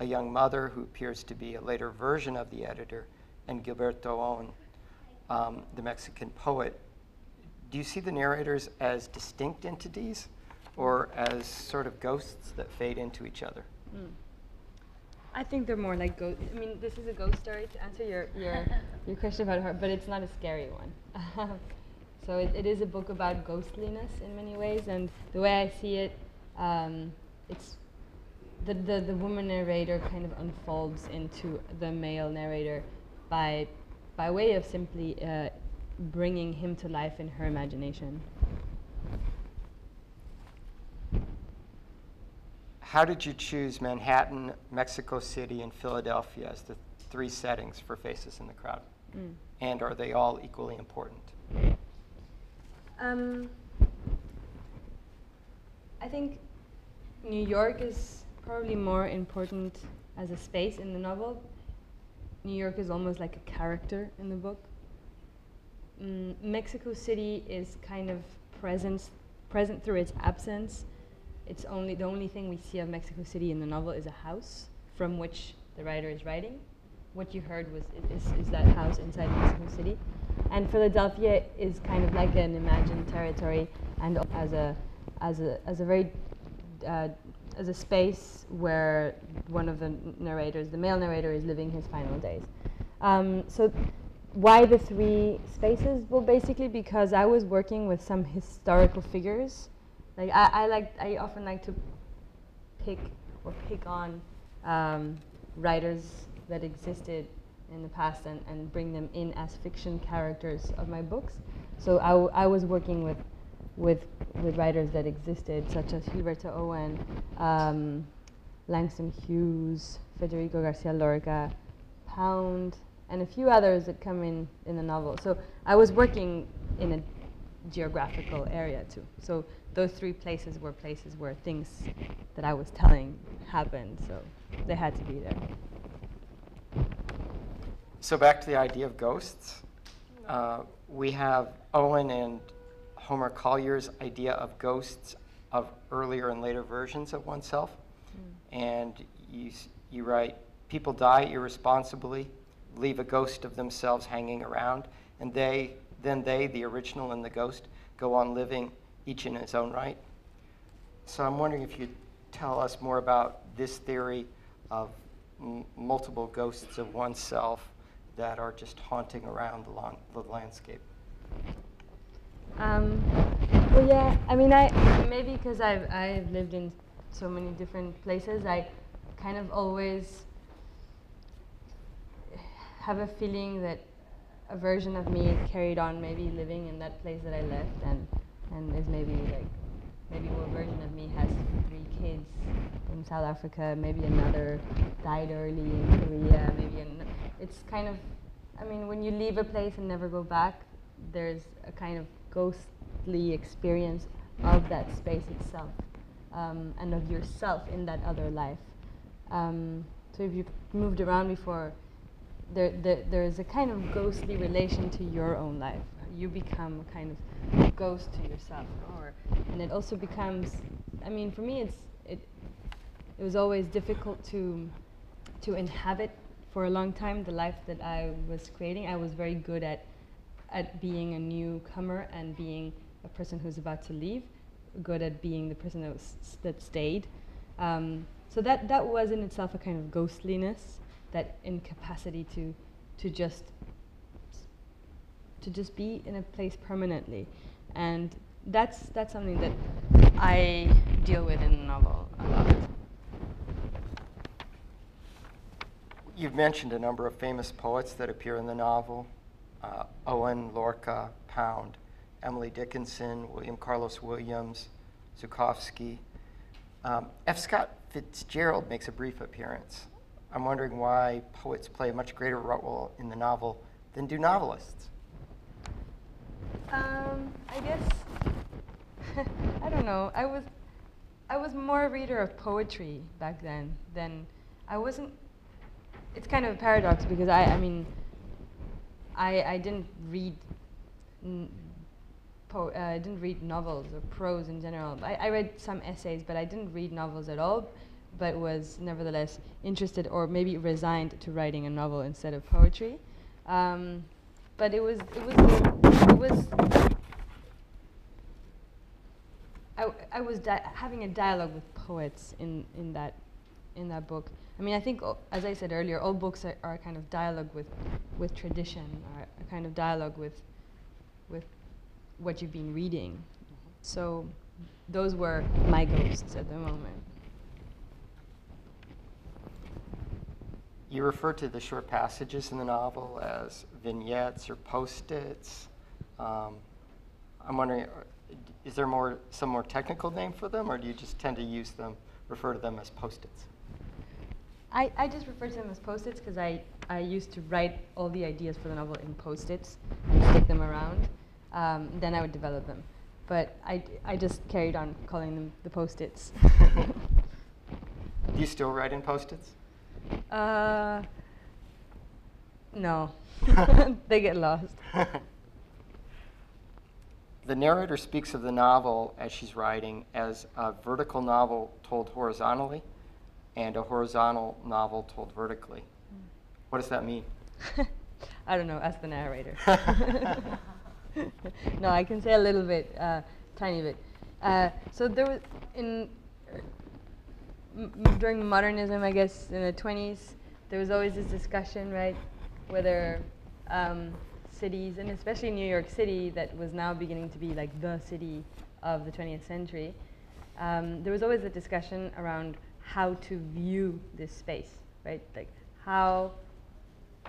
a young mother who appears to be a later version of the editor, and Gilberto On, the Mexican poet. Do you see the narrators as distinct entities or as sort of ghosts that fade into each other? I think they're more like ghosts. I mean, this is a ghost story, to answer your question about her, but it's not a scary one. So it is a book about ghostliness in many ways, and the way I see it, it's the woman narrator kind of unfolds into the male narrator by way of simply bringing him to life in her imagination. How did you choose Manhattan, Mexico City, and Philadelphia as the 3 settings for Faces in the Crowd? And are they all equally important? I think New York is probably more important as a space in the novel. New York is almost like a character in the book. Mexico City is kind of present through its absence. It's the only thing we see of Mexico City in the novel is a house from which the writer is writing. What you heard is that house inside Mexico City. And Philadelphia is kind of like an imagined territory, and as a space where one of the narrators, the male narrator, is living his final days. So why the 3 spaces? Well, basically because I was working with some historical figures. Like I often like to pick on writers that existed in the past and bring them in as fiction characters of my books. So I was working with writers that existed, such as Gilberto Owen, Langston Hughes, Federico Garcia Lorca, Pound, and a few others that come in the novel. So I was working in a geographical area too. So those three places where things that I was telling happened, so they had to be there. So back to the idea of ghosts. We have Owen and Homer Collier's idea of ghosts of earlier and later versions of oneself. And you write, people die irresponsibly, leave a ghost of themselves hanging around, and they, the original and the ghost, go on living each in its own right. So I'm wondering if you'd tell us more about this theory of multiple ghosts of oneself that are just haunting around the landscape. Well, yeah, I mean, maybe because I've lived in so many different places, I kind of always have a feeling that a version of me is carried on, maybe living in that place that I left, and is maybe one version of me has 3 kids in South Africa, maybe another died early in Korea, it's kind of, I mean, when you leave a place and never go back, there's a kind of ghostly experience of that space itself, and of yourself in that other life. So if you've moved around before, there is a kind of ghostly relation to your own life. You become a kind of ghost to yourself, and it also becomes, I mean, for me, it was always difficult to inhabit for a long time the life that I was creating. I was very good at being a newcomer and being a person who's about to leave, good at being the person that stayed. So that was in itself a kind of ghostliness, that incapacity to just be in a place permanently, and that's something that I deal with in the novel a lot. You've mentioned a number of famous poets that appear in the novel: Owen, Lorca, Pound, Emily Dickinson, William Carlos Williams, Zukofsky. F. Scott Fitzgerald makes a brief appearance. I'm wondering why poets play a much greater role in the novel than do novelists. I guess I don't know. I was more a reader of poetry back then than I wasn't. It's kind of a paradox because I mean I didn't read I didn't read novels or prose in general. I read some essays, but I didn't read novels at all, but was nevertheless interested or maybe resigned to writing a novel instead of poetry. But it was I was having a dialogue with poets in that book. I mean, I think, as I said earlier, all books are a kind of dialogue with tradition, or a kind of dialogue with what you've been reading. So those were my ghosts at the moment. You refer to the short passages in the novel as vignettes or post-its. I'm wondering, is there some more technical name for them, or do you just tend to refer to them as post-its? I just refer to them as post-its because I used to write all the ideas for the novel in post-its and stick them around. Then I would develop them. But I just carried on calling them the post-its. Do you still write in post-its? No. They get lost. The narrator speaks of the novel as she's writing as a vertical novel told horizontally and a horizontal novel told vertically. What does that mean? I don't know, ask the narrator. No, I can say a little bit, tiny bit. So there was, during modernism, I guess, in the 20s, there was always this discussion, right, whether cities, and especially New York City, that was now beginning to be like the city of the 20th century, there was always a discussion around how to view this space, right? Like how,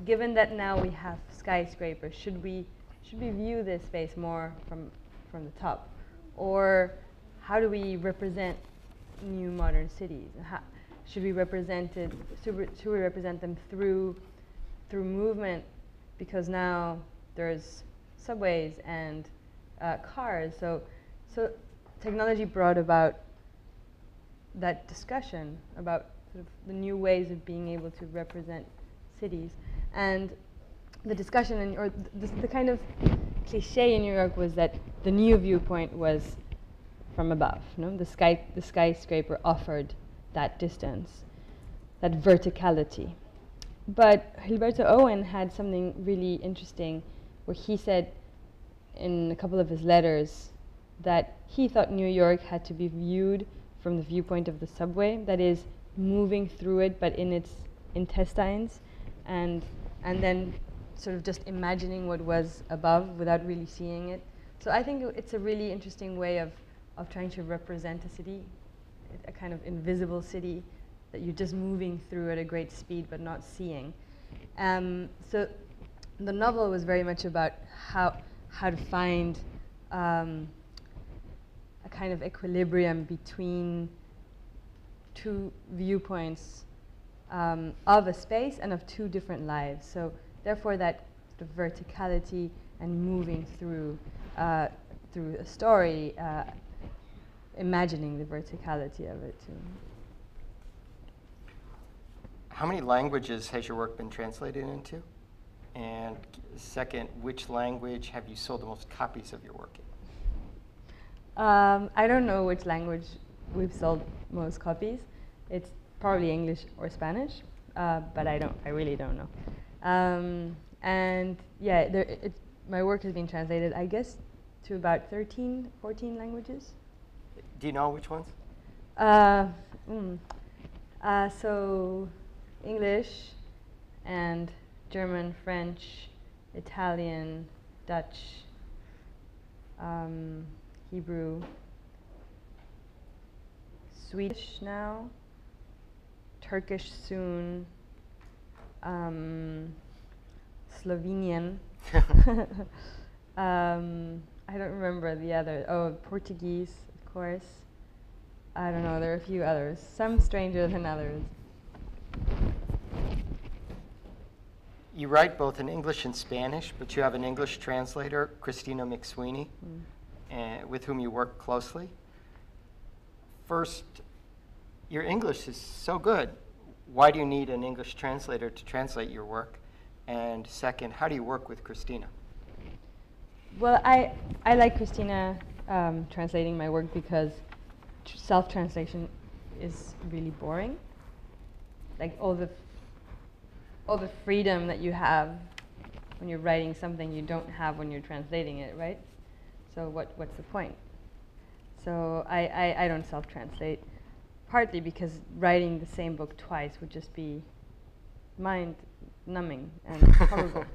given that now we have skyscrapers, should we view this space more from the top, or how do we represent new modern cities? Should we represent them through movement? Because now there's subways and cars. So technology brought about that discussion about sort of the new ways of being able to represent cities. And the discussion, or the kind of cliche in New York was that the new viewpoint was from above. The skyscraper offered that distance, that verticality. But Gilberto Owen had something really interesting where he said in a couple of his letters that he thought New York had to be viewed from the viewpoint of the subway, that is, moving through it but in its intestines, and then sort of just imagining what was above without really seeing it. So I think it's a really interesting way of trying to represent a city, a kind of invisible city that you're just moving through at a great speed but not seeing. So the novel was very much about how to find a kind of equilibrium between two viewpoints of a space and of two different lives. So therefore that sort of verticality and moving through a story, imagining the verticality of it too. How many languages has your work been translated into? And second, which language have you sold the most copies of your work in? I don't know which language we've sold most copies. It's probably English or Spanish, but I really don't know. And yeah, my work has been translated, I guess, to about 13, 14 languages. Do you know which ones? So English and German, French, Italian, Dutch, Hebrew, Swedish now, Turkish soon, Slovenian. I don't remember the other. Oh, Portuguese, of course. I don't know, there are a few others. Some stranger than others. You write both in English and Spanish, but you have an English translator, Christina McSweeney, with whom you work closely. First, your English is so good. Why do you need an English translator to translate your work? And second, how do you work with Christina? Well, I like Christina translating my work because self-translation is really boring. Like all the freedom that you have when you're writing something you don't have when you're translating it, right? So what's the point? So I don't self-translate, partly because writing the same book twice would just be mind-numbing and horrible.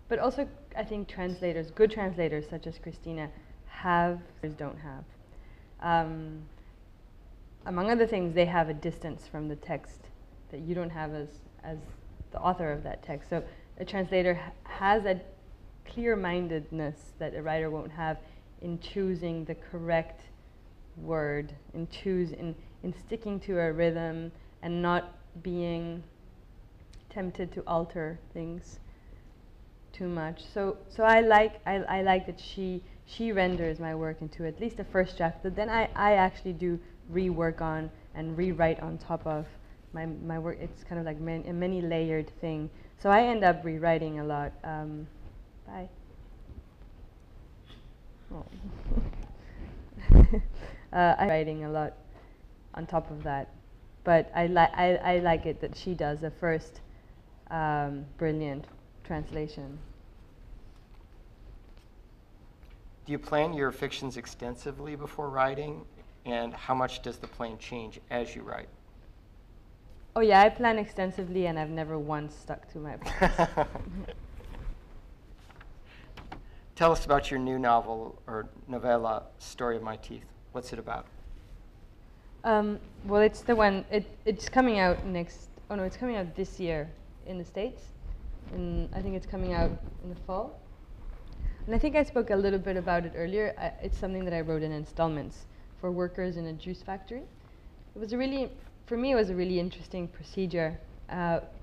But also, I think translators, good translators such as Christina, don't have. Among other things, they have a distance from the text that you don't have as the author of that text. So a translator has a clear-mindedness that a writer won't have in choosing the correct word, in sticking to a rhythm and not being tempted to alter things too much. So I like that she renders my work into at least a first draft that then I actually do rework on and rewrite on top of my work. It's kind of like a many layered thing. So I end up rewriting a lot. Bye. Oh. I'm writing a lot on top of that, but I like it that she does the first brilliant translation. Do you plan your fictions extensively before writing? And how much does the plan change as you write? Oh yeah, I plan extensively and I've never once stuck to my plans. Tell us about your new novel or novella, Story of My Teeth. What's it about? Well, it's the one. It's coming out next. Oh no, it's coming out this year in the States, and I think it's coming out in the fall. And I think I spoke a little bit about it earlier. It's something that I wrote in installments for workers in a juice factory. It was a really, for me, it was a really interesting procedure,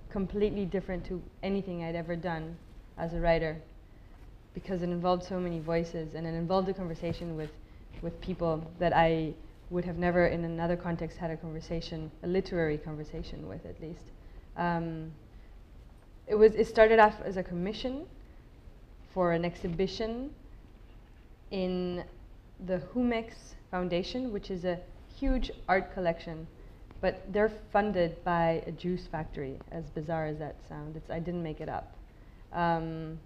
completely different to anything I'd ever done as a writer, because it involved so many voices, and it involved a conversation with people that I would have never in another context had a conversation, a literary conversation with, at least. It started off as a commission for an exhibition in the Humex Foundation, which is a huge art collection, but they're funded by a juice factory, as bizarre as that sounds. I didn't make it up. And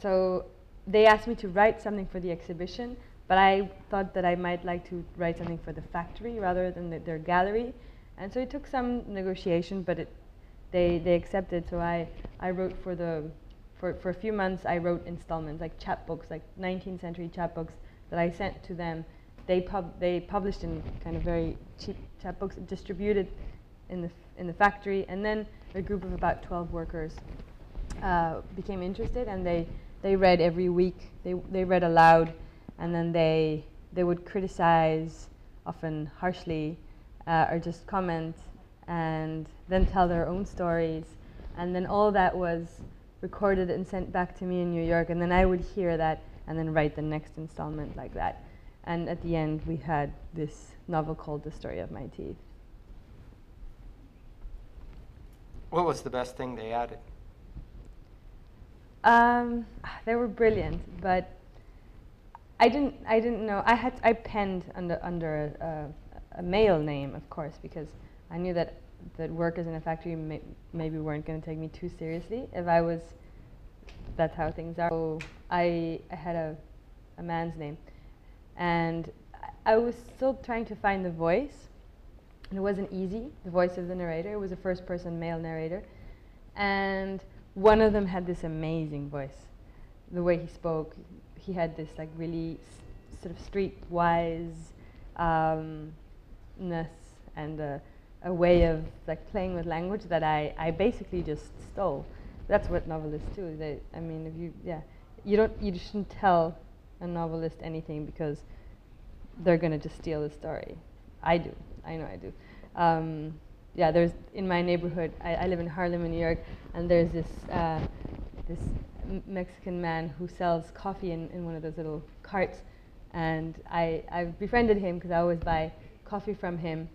so they asked me to write something for the exhibition, but I thought that I might like to write something for the factory rather than their gallery. And so it took some negotiation, but they accepted. So I wrote for a few months, I wrote installments, like chapbooks, like 19th century chapbooks that I sent to them. They published in kind of very cheap chapbooks, distributed in the factory, and then a group of about 12 workers became interested, and they read every week. They read aloud, and then they would criticize, often harshly, or just comment, and then tell their own stories, and then all that was recorded and sent back to me in New York, and then I would hear that and then write the next installment like that. And at the end, we had this novel called The Story of My Teeth. What was the best thing they added? They were brilliant, but I didn't know. I penned under a male name, of course, because I knew that workers in a factory maybe weren't going to take me too seriously if I was. That's how things are. So I had a man's name, and I was still trying to find the voice, and it wasn't easy. The voice of the narrator. It was a first-person male narrator, and one of them had this amazing voice. The way he spoke, he had this like really sort of streetwise ness and a way of like playing with language that I basically just stole. That's what novelists do. I mean, if you shouldn't tell a novelist anything because they're gonna just steal the story. I do. I know I do. There's in my neighborhood. I live in Harlem, in New York, and there's this Mexican man who sells coffee in one of those little carts, and I've befriended him because I always buy coffee from him,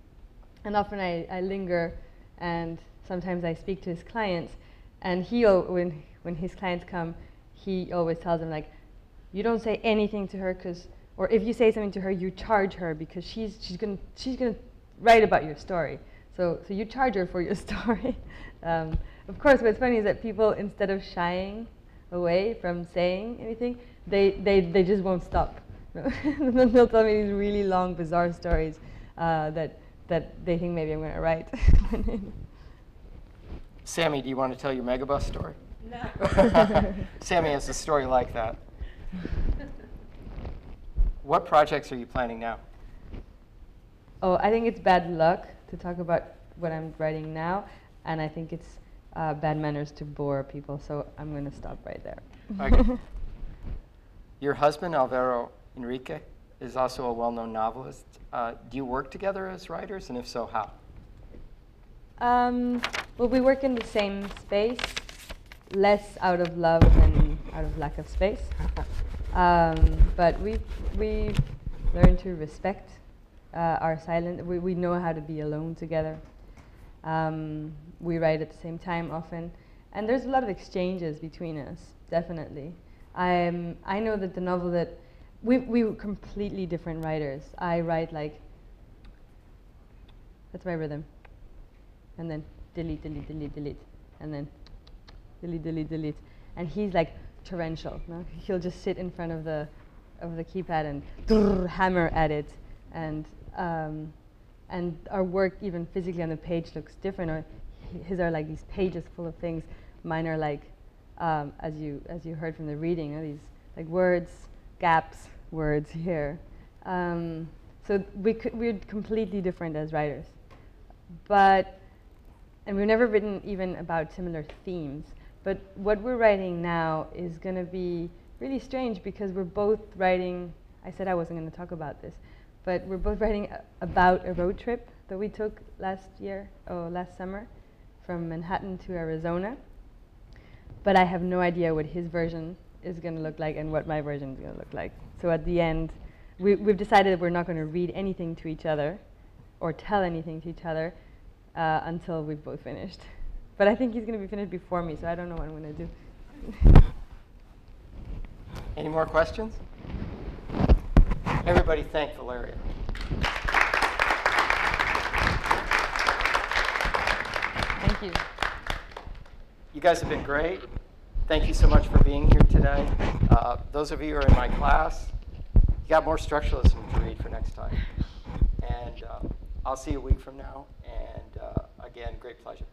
and often I linger, and sometimes I speak to his clients, and when his clients come, he always tells them like, you don't say anything to her or if you say something to her, you charge her because she's gonna write about your story. So you charge her for your story. Of course, what's funny is that people, instead of shying away from saying anything, they just won't stop. They'll tell me these really long, bizarre stories that they think maybe I'm going to write. Sammy, do you want to tell your megabus story? No. Sammy has a story like that. What projects are you planning now? Oh, I think it's bad luck to talk about what I'm writing now, and I think it's bad manners to bore people, so I'm going to stop right there. Okay. Your husband, Alvaro Enrique, is also a well-known novelist. Do you work together as writers, and if so, how? Well, we work in the same space, less out of love than out of lack of space. But we've learned to respect our silence. We know how to be alone together. We write at the same time often, and there's a lot of exchanges between us, definitely. I know that the novel that we were completely different writers. I write like, that's my rhythm, and then delete, delete, delete, delete, and then delete, delete, delete, and he's like torrential. No? He'll just sit in front of the keypad and hammer at it, and our work even physically on the page looks different. Or his are like these pages full of things. Mine are like, as you heard from the reading, these like words, gaps, words here. So we're completely different as writers. And we've never written even about similar themes. But what we're writing now is going to be really strange because we're both writing, I said I wasn't going to talk about this, but we're both writing about a road trip that we took last summer from Manhattan to Arizona. But I have no idea what his version is going to look like and what my version is going to look like. So at the end, we've decided that we're not going to read anything to each other or tell anything to each other until we've both finished. But I think he's going to be finished before me, so I don't know what I'm going to do. Any more questions? Everybody thank Valeria. Thank you. You guys have been great. Thank you so much for being here today. Those of you who are in my class, you got more structuralism to read for next time. And I'll see you a week from now. And again, great pleasure.